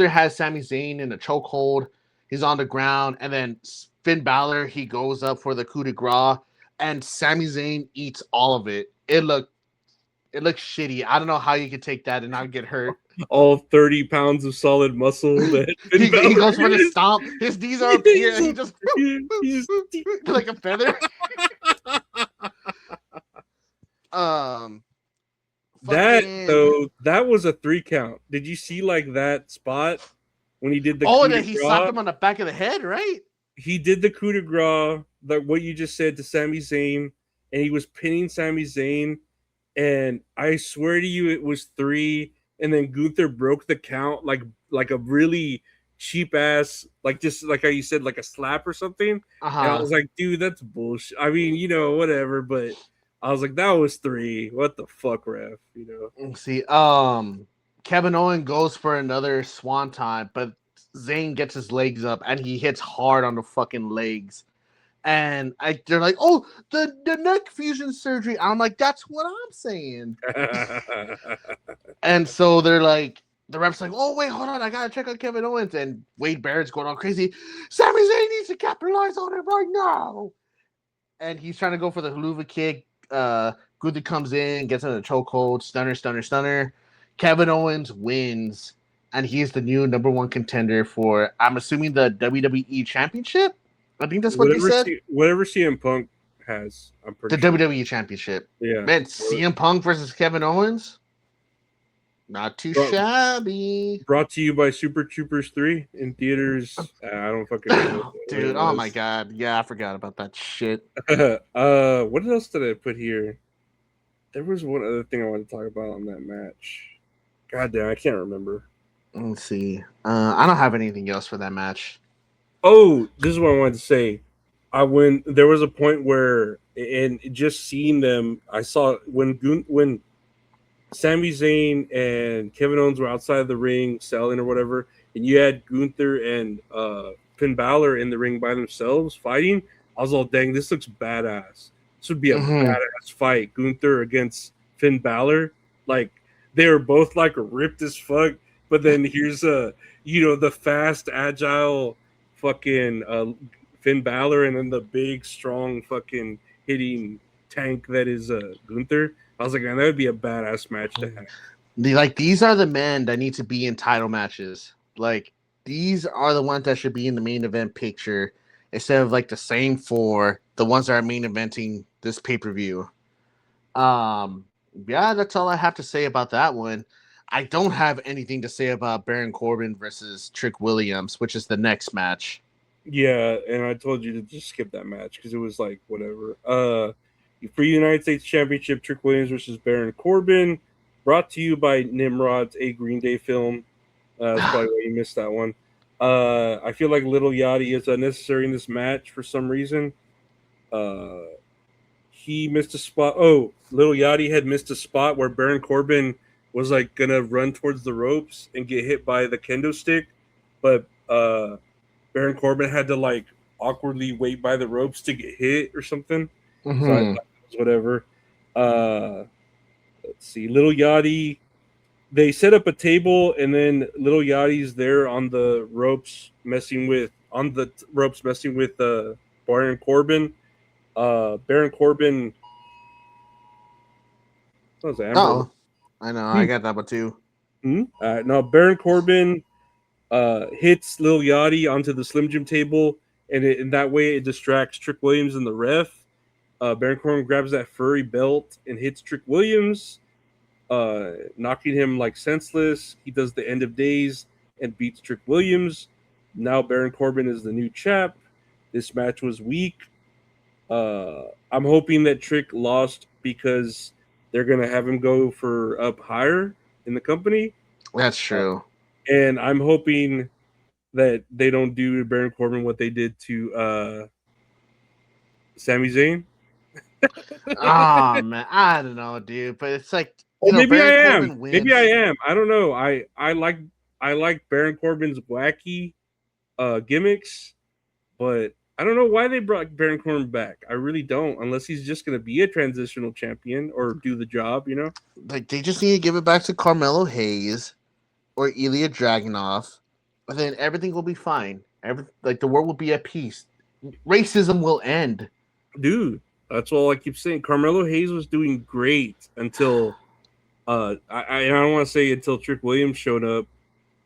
has Sami Zayn in a chokehold. He's on the ground, and then Finn Balor, he goes up for the coup de grace, and Sami Zayn eats all of it. It looked shitty. I don't know how you could take that and not get hurt. All 30 pounds of solid muscle. That he goes for the stomp. His knees are up here. And he just like a feather. That was a 3 count. Did you see like that spot when he did the coup de then he grace? slapped him on the back of the head, right? He did the coup de grace, like what you just said, to Sami Zayn, and he was pinning Sami Zayn, and I swear to you it was 3, and then Gunther broke the count like a really cheap ass, like just like how you said, like a slap or something. And I was like, dude, that's bullshit. I mean, whatever, but I was like, that was 3. What the fuck, ref? You know. See, Kevin Owens goes for another swanton, but Zayn gets his legs up and he hits hard on the fucking legs. And they're like, oh, the neck fusion surgery. I'm like, that's what I'm saying. And so they're like, the rep's like, oh, wait, hold on. I got to check on Kevin Owens. And Wade Barrett's going all crazy. Sami Zayn needs to capitalize on it right now. And he's trying to go for the haluva kick. Gunther comes in, gets in a chokehold, stunner. Kevin Owens wins, and he's the new number 1 contender for, I'm assuming, the WWE Championship. I think that's what they said. Whatever CM Punk has, I'm pretty the sure. WWE Championship. Yeah, Man, CM Punk versus Kevin Owens. Not too shabby. Brought to you by Super Troopers 3 in theaters. I don't fucking know. Dude, oh my god. Yeah, I forgot about that shit. What else did I put here? There was one other thing I wanted to talk about on that match. God damn, I can't remember. Let's see. I don't have anything else for that match. Oh, this is what I wanted to say. There was a point where, and just seeing them, I saw when Sami Zayn and Kevin Owens were outside of the ring selling or whatever, and you had Gunther and Finn Balor in the ring by themselves fighting. I was all, dang, this looks badass. This would be a badass fight. Gunther against Finn Balor. Like, they were both like ripped as fuck, but then here's the fast, agile fucking Finn Balor, and then the big, strong fucking hitting tank that is Gunther. I was like, man, that would be a badass match to have. These are the men that need to be in title matches. Like, these are the ones that should be in the main event picture instead of like the same 4, the ones that are main eventing this pay-per-view. Yeah, that's all I have to say about that one. I don't have anything to say about Baron Corbin versus Trick Williams, which is the next match. Yeah, and I told you to just skip that match because it was like whatever. For United States Championship, Trick Williams versus Baron Corbin, brought to you by Nimrod's A Green Day film. That's probably why you missed that one. I feel like Little Yachty is unnecessary in this match for some reason. He missed a spot. Oh, Little Yachty had missed a spot where Baron Corbin was like gonna run towards the ropes and get hit by the kendo stick, but Baron Corbin had to like awkwardly wait by the ropes to get hit or something. So I thought it was whatever. Let's see, Little Yachty. They set up a table, and then Little Yachty's there on the ropes messing with Baron Corbin. Baron Corbin. What was that? Oh, I know. I got that one too. No, Baron Corbin hits Lil Yachty onto the Slim Jim table, and in that way it distracts Trick Williams and the ref. Baron Corbin grabs that furry belt and hits Trick Williams, knocking him like senseless. He does the End of Days and beats Trick Williams. Now Baron Corbin is the new champ. This match was weak. I'm hoping that Trick lost because they're going to have him go for up higher in the company. That's true. And I'm hoping that they don't do to Baron Corbin what they did to Sami Zayn. Oh, man. I don't know, dude. But it's like, maybe I am. Maybe I am. I don't know. I like Baron Corbin's wacky gimmicks, but I don't know why they brought Baron Corbin back. I really don't, unless he's just going to be a transitional champion or do the job, you know? Like, they just need to give it back to Carmelo Hayes or Ilya Dragunov, and then everything will be fine. The world will be at peace. Racism will end. Dude, that's all I keep saying. Carmelo Hayes was doing great until I don't want to say until Trick Williams showed up,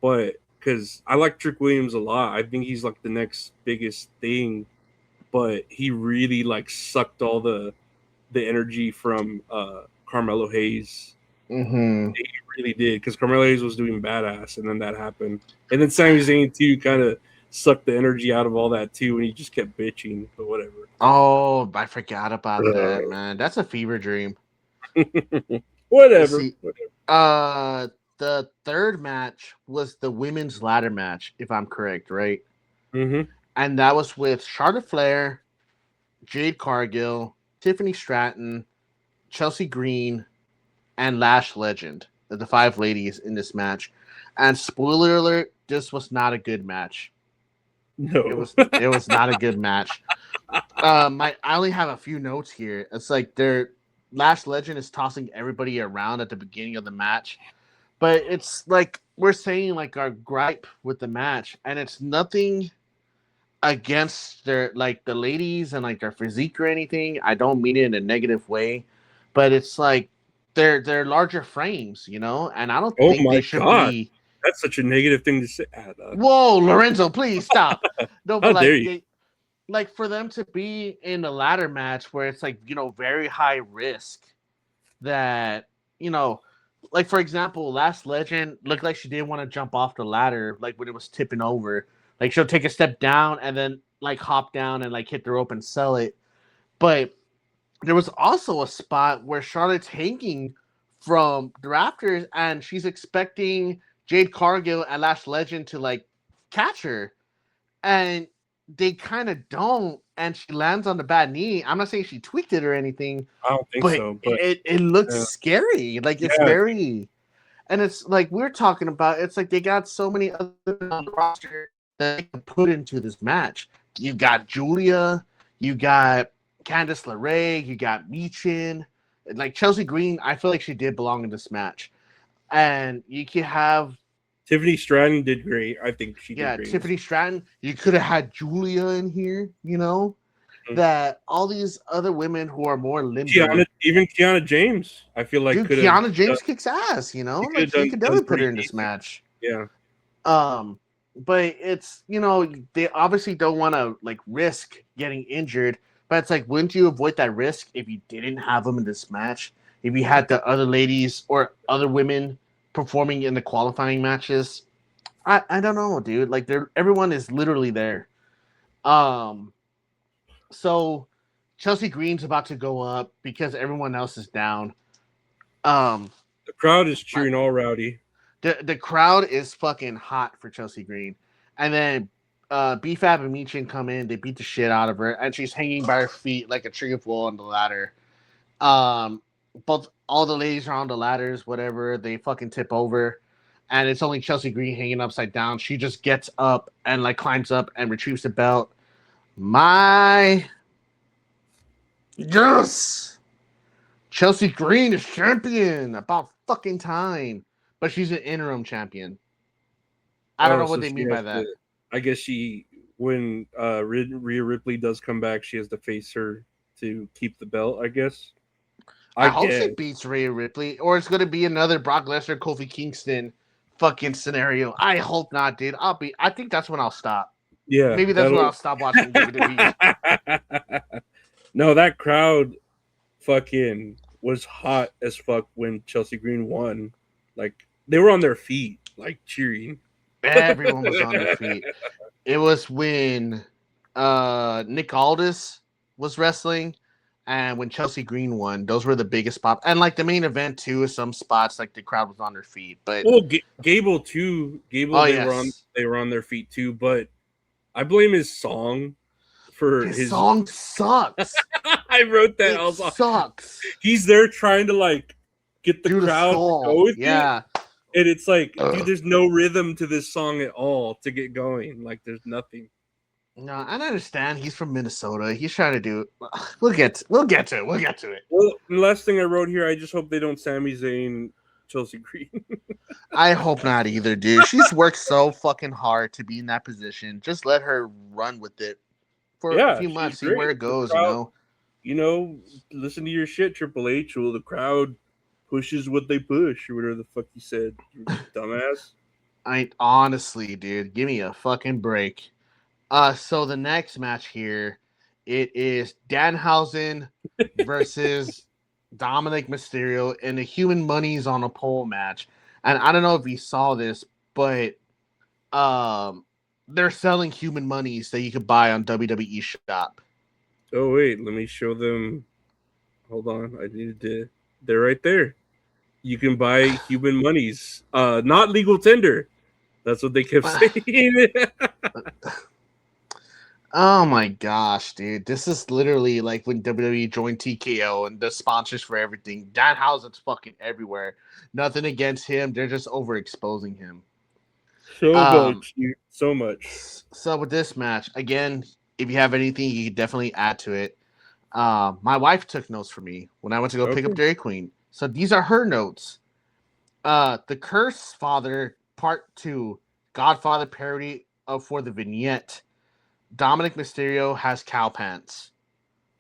but because I like Trick Williams a lot. I think he's like the next biggest thing, but he really like sucked all the energy from Carmelo Hayes. Mm-hmm. He really did, because Carmelo Hayes was doing badass, and then that happened. And then Sami Zayn too kind of sucked the energy out of all that too, and he just kept bitching, but whatever. Oh, I forgot about that, man. That's a fever dream. Whatever. The third match was the women's ladder match, if I'm correct, right? Mm-hmm. And that was with Charlotte Flair, Jade Cargill, Tiffany Stratton, Chelsea Green, and Lash Legend, the 5 ladies in this match. And spoiler alert, this was not a good match. No, It was not a good match. I only have a few notes here. It's like their Lash Legend is tossing everybody around at the beginning of the match, but it's like we're saying like our gripe with the match, and it's nothing against their like the ladies and like their physique or anything. I don't mean it in a negative way, but it's like they're larger frames, you know, and I don't oh think my they should god, be. that's such a negative thing to say. Whoa, Lorenzo, please stop. No, How but dare you? like for them to be in a ladder match where it's like, you know, very high risk that, you know, like for example, Last Legend looked like she didn't want to jump off the ladder like when it was tipping over. Like she'll take a step down and then like hop down and like hit the rope and sell it. But there was also a spot where Charlotte's hanging from the rafters and she's expecting Jade Cargill and Lash Legend to like catch her. And they kind of don't, and she lands on the bad knee. I'm not saying she tweaked it or anything, I don't think but, so. But it looks yeah. scary. Like it's very, and it's like we're talking about. It's like they got so many other on the roster that they can put into this match. You got Julia, you got Candice LeRae, you got Michin, like Chelsea Green. I feel like she did belong in this match, and you can have. Tiffany Stratton did great. I think she did great. Tiffany Stratton. You could have had Julia in here, you know, that all these other women who are more limber. Even Kiana James, I feel like Kiana James kicks ass, you know, like you could definitely put her in this match. Yeah. But it's, you know, they obviously don't want to like risk getting injured, but it's like, wouldn't you avoid that risk if you didn't have them in this match? If you had the other ladies or other women performing in the qualifying matches? I don't know, dude. Like everyone is literally there. So Chelsea Green's about to go up because everyone else is down. The crowd is cheering all rowdy. The crowd is fucking hot for Chelsea Green. And then BFAB and Michin come in, they beat the shit out of her, and she's hanging by her feet like a tree of wool on the ladder. Both all the ladies are on the ladders, whatever. They fucking tip over, and it's only Chelsea Green hanging upside down. She just gets up and like climbs up and retrieves the belt. Yes, Chelsea Green is champion. About fucking time, but she's an interim champion. I don't know what they mean by that. I guess when Rhea Ripley does come back, she has to face her to keep the belt, I guess. I hope she beats Rhea Ripley, or it's going to be another Brock Lesnar, Kofi Kingston fucking scenario. I hope not, dude. I think that's when I'll stop. Yeah. Maybe that's when I'll stop watching WWE. No, that crowd fucking was hot as fuck when Chelsea Green won. Like, they were on their feet, like, cheering. Everyone was on their feet. It was when Nick Aldis was wrestling. And when Chelsea Green won, those were the biggest pop. And like the main event too, some spots like the crowd was on their feet. But Gable too. They were on their feet too. But I blame his song for his song sucks. I wrote that. It sucks. He's there trying to like get the crowd to go with it. And it's like, dude, there's no rhythm to this song at all to get going. Like, there's nothing. No, I understand. He's from Minnesota. He's trying to do. We'll get to it. Well, the last thing I wrote here, I just hope they don't Sami Zayn Chelsea Green. I hope not either, dude. She's worked so fucking hard to be in that position. Just let her run with it for a few months, see where it goes. You know, listen to your shit, Triple H. Well, the crowd pushes what they push, or whatever the fuck you said, you dumbass. Honestly, dude, give me a fucking break. So the next match here, it is Danhausen versus Dominic Mysterio in the Human Money's on a Pole match. And I don't know if you saw this, but they're selling Human Monies that you could buy on WWE Shop. Oh, wait, let me show them. Hold on, I needed to. They're right there. You can buy Human Monies. Not legal tender. That's what they kept saying. Oh my gosh, dude. This is literally like when WWE joined TKO and the sponsors for everything. Danhausen's fucking everywhere. Nothing against him. They're just overexposing him. So Um, much, dude. So much. so with this match, again, if you have anything, you can definitely add to it. My wife took notes for me when I went to go pick up Okay. Dairy Queen. So these are her notes. The Curse Father Part 2, Godfather parody for the vignette. Dominic Mysterio has cow pants.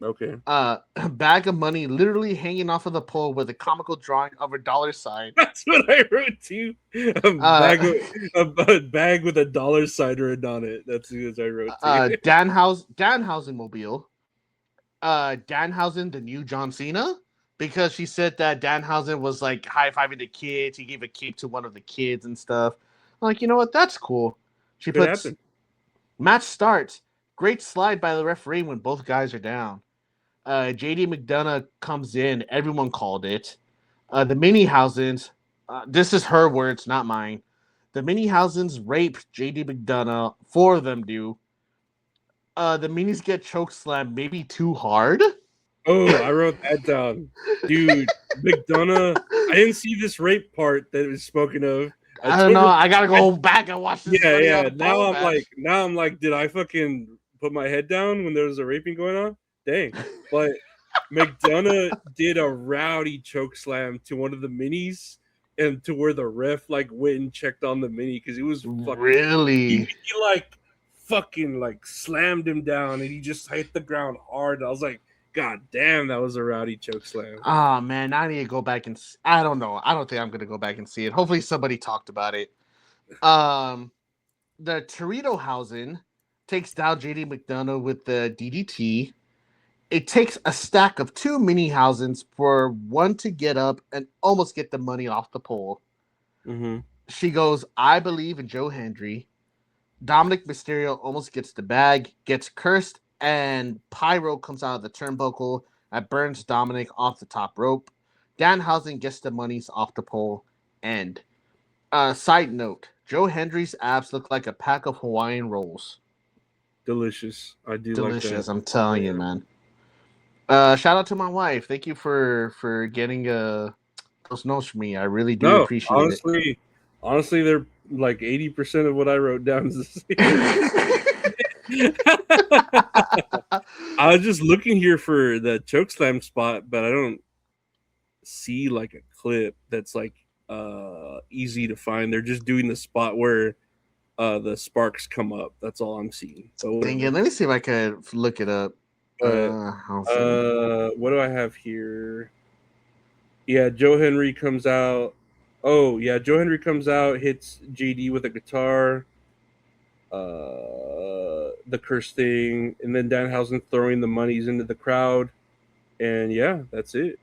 Okay. Bag of money literally hanging off of the pole with a comical drawing of a dollar sign. That's what I wrote too. A bag with a dollar sign written on it. That's what I wrote too. Danhausen mobile. Danhausen, the new John Cena, because she said that Danhausen was like high-fiving the kids. He gave a cape to one of the kids and stuff. I'm like, you know what? That's cool. She Could puts happen. match starts. Great slide by the referee when both guys are down. JD McDonough comes in. Everyone called it. The Minihausens, this is her words, not mine. The Minihausens raped JD McDonough. 4 of them do. The Minis get chokeslammed maybe too hard. Oh, I wrote that down. Dude, McDonough. I didn't see this rape part that was spoken of. I don't know. I gotta go back and watch this. Yeah. Now I'm like, did I fucking put my head down when there was a raping going on? Dang. But McDonough did a rowdy choke slam to one of the minis, and to where the ref like went and checked on the mini because it was fucking really. He like fucking like slammed him down, and he just hit the ground hard. I was like, God damn, that was a rowdy choke slam. Oh man, I need to go back and I don't know. I don't think I'm gonna go back and see it. Hopefully somebody talked about it. The Toritohausen takes down JD McDonough with the DDT. It takes a stack of 2 Minihausens for one to get up and almost get the money off the pole. Mm-hmm. She goes, I believe in Joe Hendry. Dominic Mysterio almost gets the bag, gets cursed, and Pyro comes out of the turnbuckle that burns Dominic off the top rope. Danhausen gets the monies off the pole. End. Side note, Joe Hendry's abs look like a pack of Hawaiian rolls. Delicious. I do Delicious, like that. I'm telling you, man. Shout out to my wife. Thank you for getting those notes for me. I really do appreciate it. Honestly, they're like 80% of what I wrote down is the same. I was just looking here for the chokeslam spot, but I don't see like a clip that's like easy to find. They're just doing the spot where the sparks come up. That's all I'm seeing. So dang it, let me see if I can look it up. What do I have here? Yeah, Joe Henry comes out. Oh, yeah, Joe Henry comes out, hits JD with a guitar. The curse thing, and then Danhausen throwing the monies into the crowd. And yeah, that's it.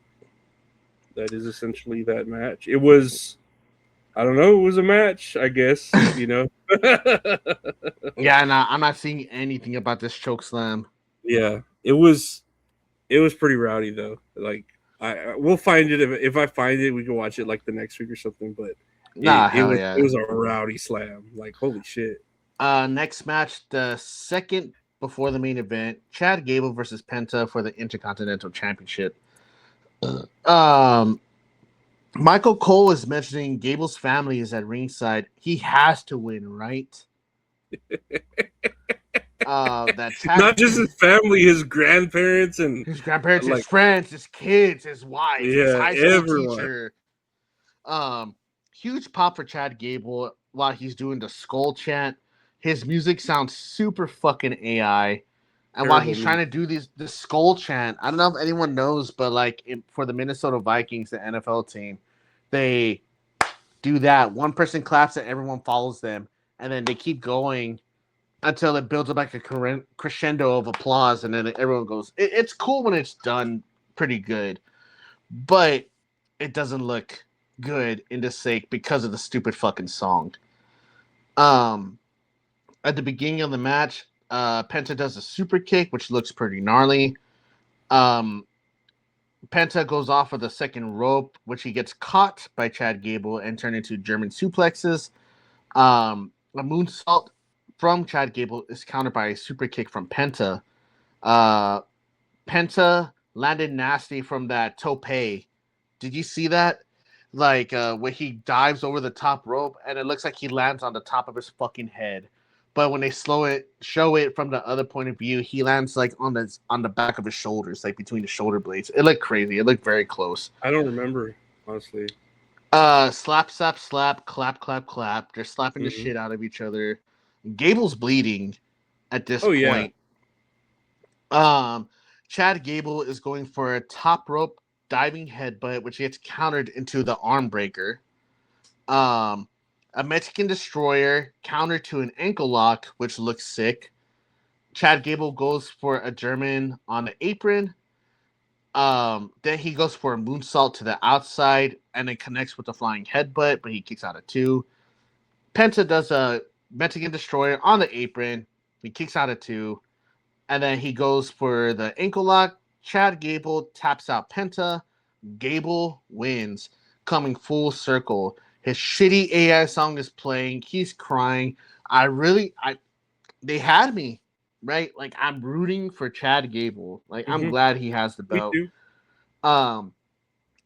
That is essentially that match. It was, I don't know, it was a match, I guess, you know. Yeah, no, I'm not seeing anything about this chokeslam. Yeah, it was pretty rowdy though. Like we'll find it if I find it, we can watch it like the next week or something. But it was a rowdy slam. Like holy shit. Next match, the second before the main event, Chad Gable versus Penta for the Intercontinental Championship. Michael Cole is mentioning Gable's family is at ringside. He has to win, right? That Chad, not just his family, his grandparents, his friends, his kids, his wife, his high school teacher. Huge pop for Chad Gable while he's doing the skull chant. His music sounds super fucking AI. And while he's trying to do the skull chant, I don't know if anyone knows, but like for the Minnesota Vikings, the NFL team, they do that. One person claps and everyone follows them. And then they keep going until it builds up like a crescendo of applause. And then everyone goes, it's cool when it's done pretty good. But it doesn't look good in the sake because of the stupid fucking song. At the beginning of the match, Penta does a super kick, which looks pretty gnarly. Penta goes off of the second rope, which he gets caught by Chad Gable and turned into German suplexes. A moonsault from Chad Gable is countered by a super kick from Penta. Penta landed nasty from that tope. Did you see that? Like when he dives over the top rope and it looks like he lands on the top of his fucking head. But when they show it from the other point of view, he lands like on the back of his shoulders, like between the shoulder blades. It looked crazy. It looked very close. I don't remember, honestly. Slap, slap, slap, clap, clap, clap. They're slapping the shit out of each other. Gable's bleeding at this point. Chad Gable is going for a top rope diving headbutt, which gets countered into the arm breaker. A Mexican Destroyer counter to an ankle lock, which looks sick. Chad Gable goes for a German on the apron. Then he goes for a moonsault to the outside and then connects with the flying headbutt, but he kicks out at 2. Penta does a Mexican Destroyer on the apron. He kicks out at 2. And then he goes for the ankle lock. Chad Gable taps out Penta. Gable wins, coming full circle. His shitty AI song is playing. He's crying. They had me, right? Like, I'm rooting for Chad Gable. Like, I'm glad he has the belt. Me too.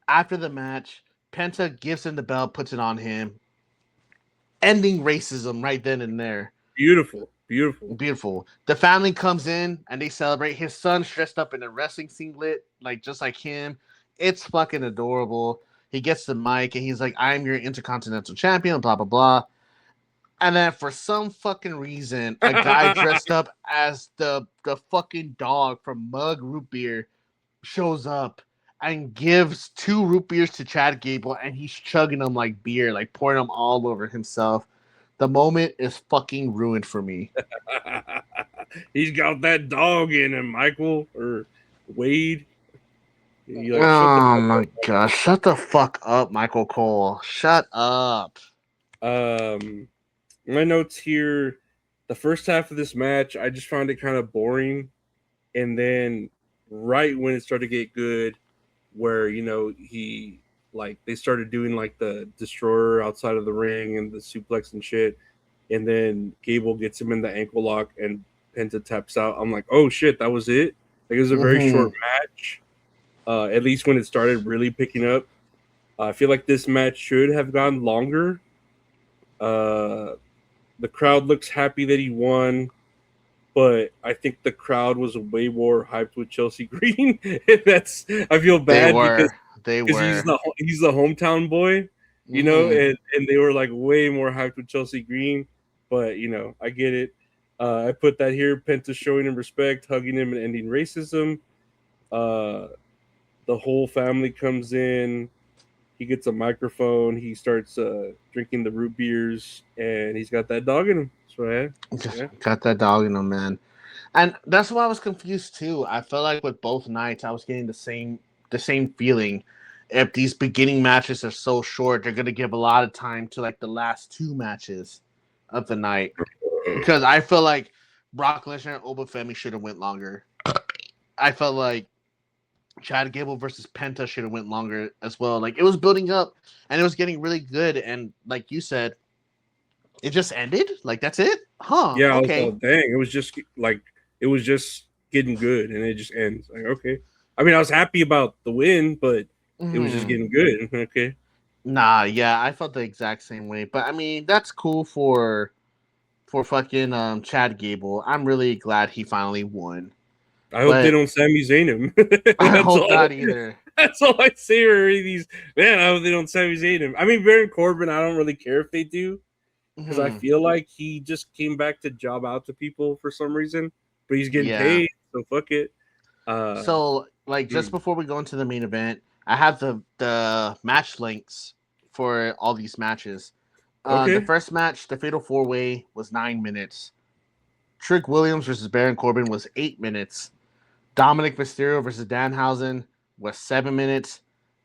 After the match, Penta gives him the belt, puts it on him, ending racism right then and there. Beautiful. The family comes in and they celebrate. His son's dressed up in a wrestling singlet, like just like him. It's fucking adorable. He gets the mic and he's like, "I'm your Intercontinental Champion," blah, blah, blah. And then for some fucking reason, a guy dressed up as the fucking dog from Mug Root Beer shows up and gives 2 root beers to Chad Gable, and he's chugging them like beer, like pouring them all over himself. The moment is fucking ruined for me. He's got that dog in him, Michael or Wade. Like, oh my gosh, shut the fuck up, Michael Cole. Shut up. My notes here, the first half of this match, I just found it kind of boring. And then right when it started to get good, where, they started doing like the destroyer outside of the ring and the suplex and shit. And then Gable gets him in the ankle lock and Penta taps out. I'm like, oh shit, that was it? Like, it was a very short match. At least when it started really picking up. I feel like this match should have gone longer. The crowd looks happy that he won, but I think the crowd was way more hyped with Chelsea Green. I feel bad because he's the hometown boy, and they were like way more hyped with Chelsea Green. But I get it. I put that here. Penta showing him respect, hugging him, and ending racism. The whole family comes in. He gets a microphone. He starts drinking the root beers, and he's got that dog in him. So got that dog in him, man. And that's why I was confused too. I felt like with both nights, I was getting the same feeling. If these beginning matches are so short, they're gonna give a lot of time to like the last 2 matches of the night, because I feel like Brock Lesnar and Obafemi should have went longer. I felt like Chad Gable versus Penta should have went longer as well. Like, it was building up and it was getting really good. And like you said, it just ended. Like, that's it? Huh? Yeah. Okay. I was like, dang. It was just getting good and it just ends. Like, okay. I mean, I was happy about the win, but it was just getting good. Okay. Nah. Yeah. I felt the exact same way, but I mean, that's cool for fucking Chad Gable. I'm really glad he finally won. I hope they don't Sami Zayn him. I hope not either. That's all I say for these. Man, I hope they don't Sami Zayn him. I mean, Baron Corbin, I don't really care if they do, because I feel like he just came back to job out to people for some reason, but he's getting paid, so fuck it. So, like, just before we go into the main event, I have the match links for all these matches. The first match, the Fatal 4-Way, was 9 minutes. Trick Williams versus Baron Corbin was 8 minutes. Dominic Mysterio versus Danhausen was 7 minutes.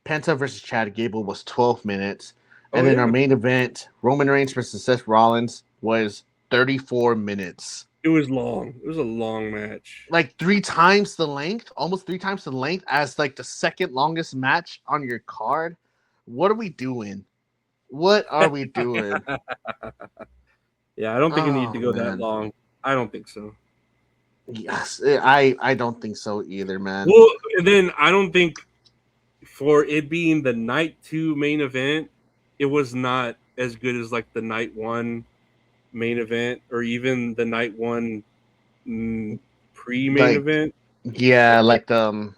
Penta versus Chad Gable was 12 minutes. And then our main event, Roman Reigns versus Seth Rollins, was 34 minutes. It was long. It was a long match. Like 3 times the length, almost 3 times the length as like the second longest match on your card. What are we doing? What are we doing? Yeah, I don't think it needed Oh to go that man. long. I don't think so. Yes, I don't think so either, man. Well, and then I don't think for it being the night 2 main event, it was not as good as like the night 1 main event or even the night 1 pre-main Like, event. yeah, like the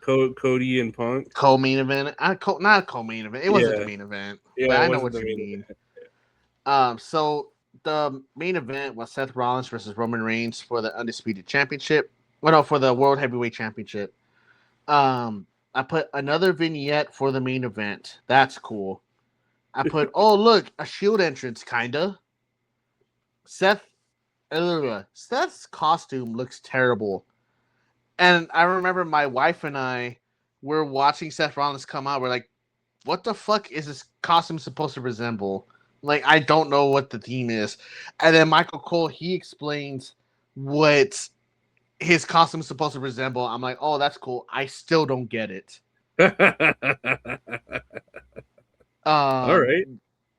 Cody and Punk. co-main event. Not co-main event. It wasn't the Yeah, main event, yeah, but it I know wasn't what the you main mean. event. So the main event was Seth Rollins versus Roman Reigns for the Undisputed Championship. Well, no, for the World Heavyweight Championship. I put another vignette for the main event. That's cool. I put, oh look, a Shield entrance, kinda. Seth's costume looks terrible. And I remember my wife and I were watching Seth Rollins come out. We're like, what the fuck is this costume supposed to resemble? Like, I don't know what the theme is. And then Michael Cole, he explains what his costume is supposed to resemble. I'm like, oh, that's cool. I still don't get it. All right.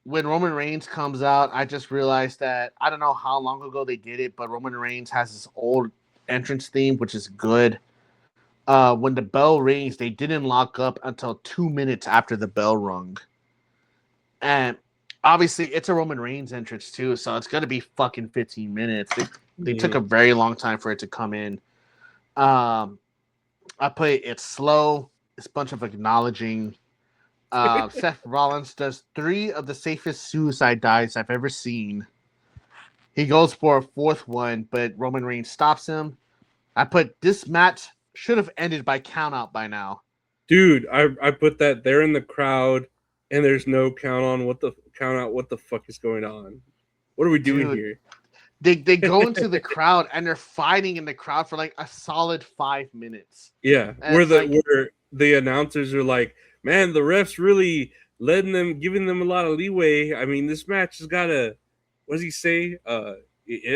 When Roman Reigns comes out, I just realized that I don't know how long ago they did it, but Roman Reigns has his old entrance theme, which is good. When the bell rings, they didn't lock up until 2 minutes after the bell rung. And obviously, it's a Roman Reigns entrance too, so it's going to be fucking 15 minutes. They took a very long time for it to come in. I put it's slow. It's a bunch of acknowledging. Seth Rollins does 3 of the safest suicide dives I've ever seen. He goes for a 4th one, but Roman Reigns stops him. I put this match should have ended by count out by now. Dude, I put that they're in the crowd and there's no count out. What the fuck is going on? What are we doing here? They go into the crowd and they're fighting in the crowd for like a solid 5 minutes. Yeah, And where it's where the announcers are like, man, the refs really giving them a lot of leeway. I mean, this match has got to, what does he say?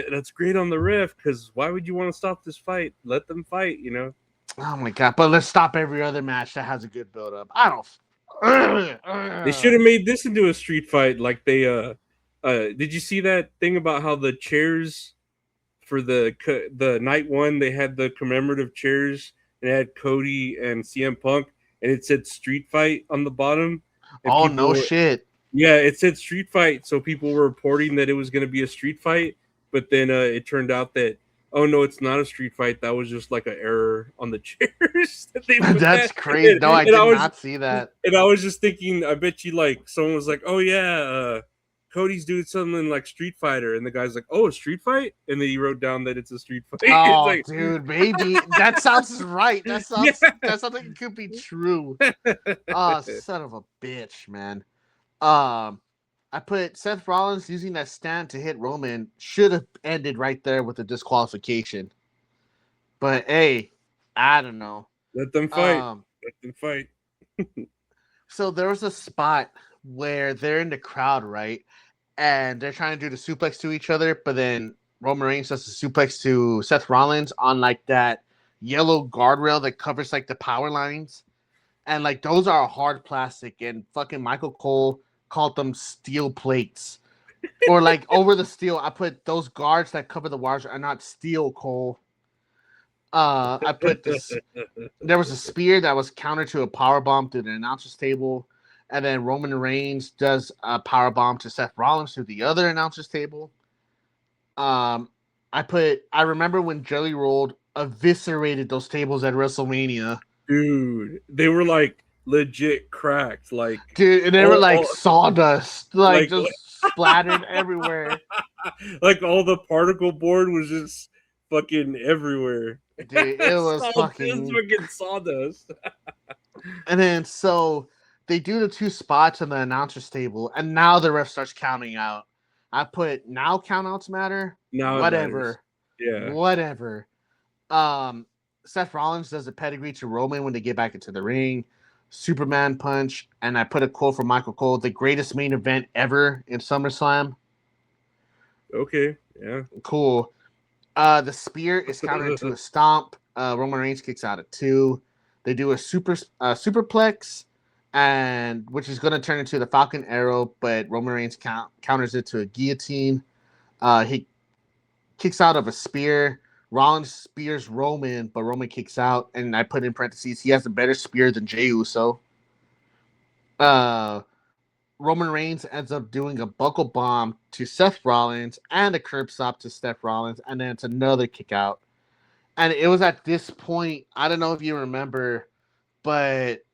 That's great on the ref because why would you want to stop this fight? Let them fight, you know? Oh my god! But let's stop every other match that has a good build up. I don't. They should have made this into a street fight. Like they, did you see that thing about how the chairs for the night 1 they had the commemorative chairs and it had Cody and CM Punk and it said street fight on the bottom. Oh no shit! Yeah, it said street fight, so people were reporting that it was going to be a street fight, but then it turned out that oh no, it's not a street fight. That was just like an error on the chairs. That's crazy. No, I did not see that. And I was just thinking, I bet you like someone was like, oh yeah, Cody's doing something like Street Fighter, and the guy's like, oh, a street fight, and then he wrote down that it's a street fight. Oh, like, dude, maybe that sounds right. That sounds like it could be true. Oh, son of a bitch, man. I put Seth Rollins using that stand to hit Roman should have ended right there with a disqualification. But hey, I don't know. Let them fight. Let them fight. So there was a spot where they're in the crowd, right? And they're trying to do the suplex to each other, but then Roman Reigns does the suplex to Seth Rollins on like that yellow guardrail that covers like the power lines. And like those are hard plastic, and fucking Michael Cole called them steel plates. Or like over the steel, I put those guards that cover the wires are not steel, Cole. I put this. There was a spear that was countered to a power bomb through the announcer's table, and then Roman Reigns does a power bomb to Seth Rollins through the other announcer's table. I remember when Jelly Rolled eviscerated those tables at WrestleMania. Dude, they were like legit cracked, like dude, and they were like sawdust, like just splattered everywhere. Like all the particle board was just fucking everywhere. Dude, it was fucking sawdust. And then so they do the 2 spots on the announcer's table, and now the ref starts counting out. I put now countouts matter. Now whatever. Yeah. Whatever. Seth Rollins does a pedigree to Roman when they get back into the ring. Superman punch, and I put a quote from Michael Cole: "The greatest main event ever in SummerSlam." Okay. Yeah. Cool. The spear is countered into a stomp. Roman Reigns kicks out at 2. They do a superplex, and which is going to turn into the Falcon Arrow, but Roman Reigns counters it to a guillotine. He kicks out of a spear. Rollins spears Roman, but Roman kicks out. And I put in parentheses, he has a better spear than Jey Uso. Roman Reigns ends up doing a buckle bomb to Seth Rollins and a curb stop to Seth Rollins, and then it's another kick out. And it was at this point, I don't know if you remember, but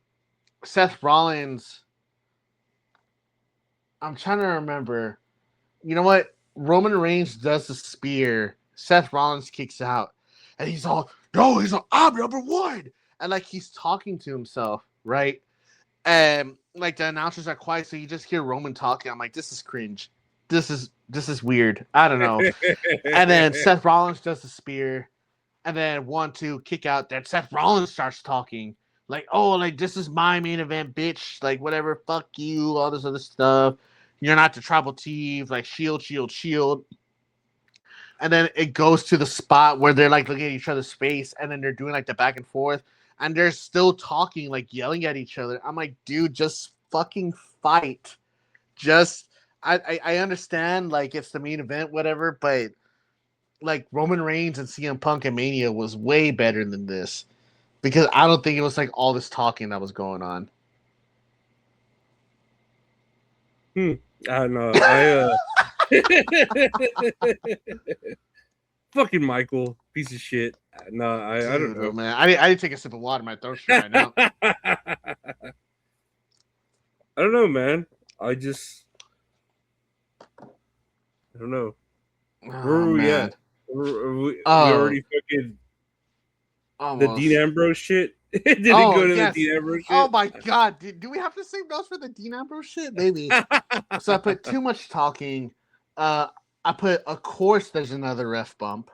Seth Rollins, I'm trying to remember. You know what? Roman Reigns does the spear. Seth Rollins kicks out. And he's all, no, I'm number one. And like he's talking to himself, right? And like the announcers are quiet, so you just hear Roman talking. I'm like, this is cringe. This is weird. I don't know. And then Seth Rollins does the spear. And then 1-2 kick out. Then Seth Rollins starts talking. Like, oh, like this is my main event, bitch. Like, whatever, fuck you, all this other stuff. You're not the tribal chief, like shield. And then it goes to the spot where they're like looking at each other's face, and then they're doing like the back and forth, and they're still talking, like yelling at each other. I'm like, dude, just fucking fight. Just I understand like it's the main event, whatever, but like Roman Reigns and CM Punk and Mania was way better than this. Because I don't think it was like all this talking that was going on. I don't know. Fucking Michael, piece of shit. No, I don't know, man. I didn't take a sip of water. My throat's dry right now. I don't know, man. I don't know. Where are we at? We already fucking almost. The Dean Ambrose shit. Did it go to yes. the Dean Ambrose shit? Oh my god! Do we have to save notes for the Dean Ambrose shit? Maybe. So I put too much talking. I put, of course, there's another ref bump.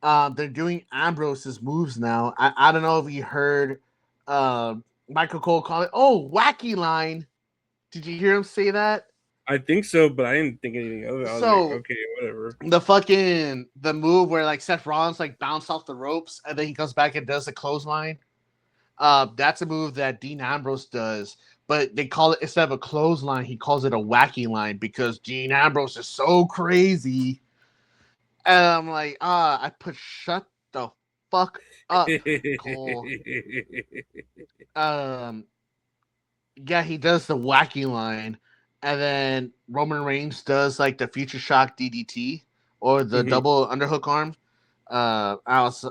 They're doing Ambrose's moves now. I don't know if you heard Michael Cole call it, oh, wacky line. Did you hear him say that? I think so, but I didn't think anything of it. I was like, okay, whatever. The move where like Seth Rollins like bounced off the ropes and then he comes back and does the clothesline. That's a move that Dean Ambrose does, but they call it, instead of a clothesline, he calls it a wacky line because Dean Ambrose is so crazy. And I'm like, I put shut the fuck up, Cole. Yeah, he does the wacky line. And then Roman Reigns does like the Future Shock DDT or the double underhook arm.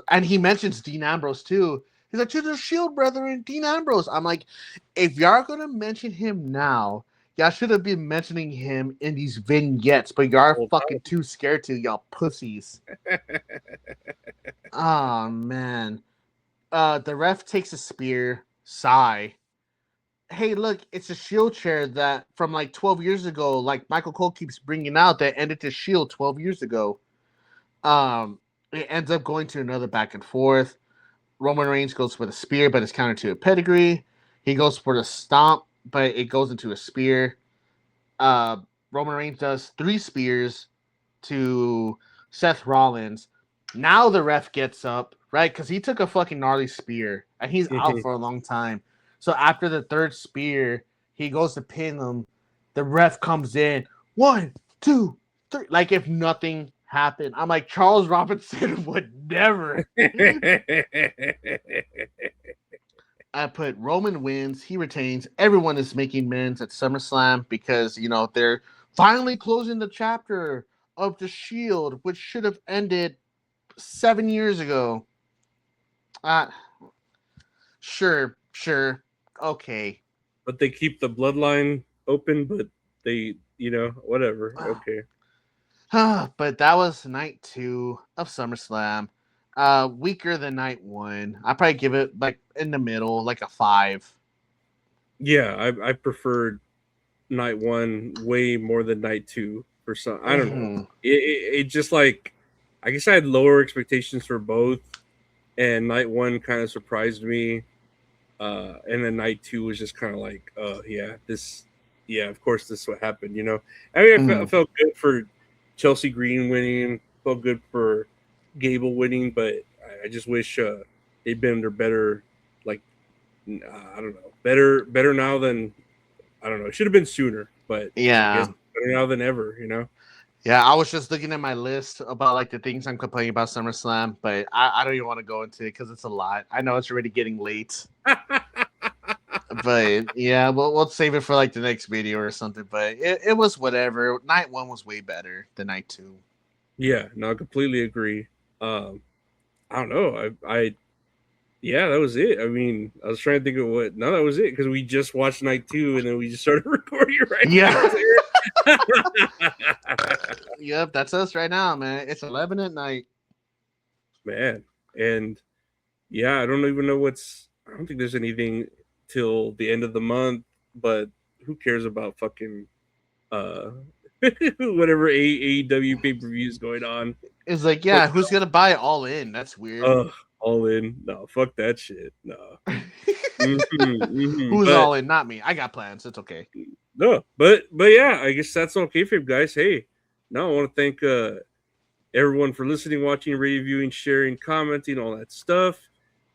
And he mentions Dean Ambrose too. He's like, to the Shield brethren, Dean Ambrose. I'm like, if y'all are gonna mention him now, y'all should have been mentioning him in these vignettes, but y'all are fucking too scared to, y'all pussies. Oh man. The ref takes a spear. Sigh. Hey, look, it's a Shield chair that from like 12 years ago, like Michael Cole keeps bringing out, that ended the Shield 12 years ago. It ends up going to another back and forth. Roman Reigns goes for the spear, but it's countered to a pedigree. He goes for the stomp, but it goes into a spear. Roman Reigns does 3 spears to Seth Rollins. Now the ref gets up, right? Because he took a fucking gnarly spear, and he's out for a long time. So after the 3rd spear, he goes to pin him. The ref comes in. 1, 2, 3. Like if nothing happened. I'm like, Charles Robinson would never. I put Roman wins. He retains. Everyone is making amends at SummerSlam because, you know, they're finally closing the chapter of the Shield, which should have ended 7 years ago. Sure. Okay. But they keep the bloodline open, but they, you know, whatever. Okay. But that was night 2 of SummerSlam. Weaker than night 1. I probably give it like in the middle, like a 5. Yeah, I preferred night 1 way more than night 2 for some. I don't know. It just like, I guess I had lower expectations for both, and night 1 kind of surprised me. And then night 2 was just kind of like, of course this is what happened, you know. I mean, I felt good for Chelsea Green winning, felt good for Gable winning, but I just wish they'd been under better, like, I don't know, better now than, I don't know. It should have been sooner, but yeah, I guess better now than ever, you know. Yeah, I was just looking at my list about like the things I'm complaining about SummerSlam, but I don't even want to go into it because it's a lot. I know it's already getting late, but yeah, we'll save it for like the next video or something. But it was whatever. Night 1 was way better than night 2. Yeah, no, I completely agree. I don't know. Yeah, that was it. I mean, I was trying to think of what. No, that was it because we just watched night 2 and then we just started recording right Yeah. now. Yep, that's us right now, man. It's 11 at night. Man, and yeah, I don't even know I don't think there's anything till the end of the month, but who cares about fucking whatever AEW pay-per-view is going on. It's like, yeah, who's gonna buy it all in? That's weird. All in. No, fuck that shit. No. Who's all in? Not me. I got plans. It's okay. No, but yeah, I guess that's all kayfabe, guys. Hey, no, I want to thank everyone for listening, watching, reviewing, sharing, commenting, all that stuff.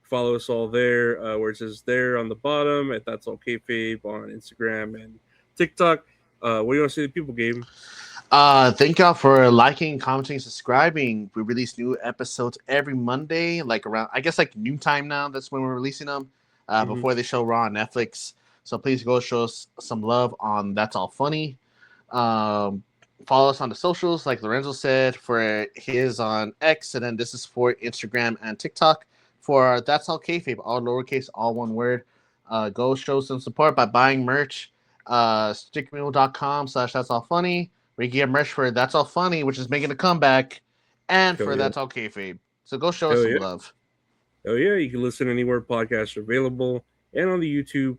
Follow us all there, where it says there on the bottom, at That's All Kayfabe on Instagram and TikTok. What do you want to say to people, Gabe? Thank y'all for liking, commenting, subscribing. We release new episodes every Monday, like around, I guess, like noontime now. That's when we're releasing them before they show Raw on Netflix. So please go show us some love on That's All Funny. Follow us on the socials, like Lorenzo said, for his on X, and then this is for Instagram and TikTok. For That's All Kayfabe, all lowercase, all one word. Go show some support by buying merch. Stickmeal.com/That's All Funny. We get merch for That's All Funny, which is making a comeback, and for That's All Kayfabe. So go show us some love. Oh yeah, you can listen anywhere podcasts are available and on the YouTube.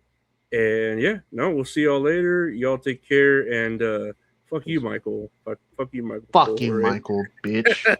And yeah, no, we'll see y'all later. Y'all take care, and fuck you, Michael. Fuck you, Michael. Fuck you, Michael, bitch.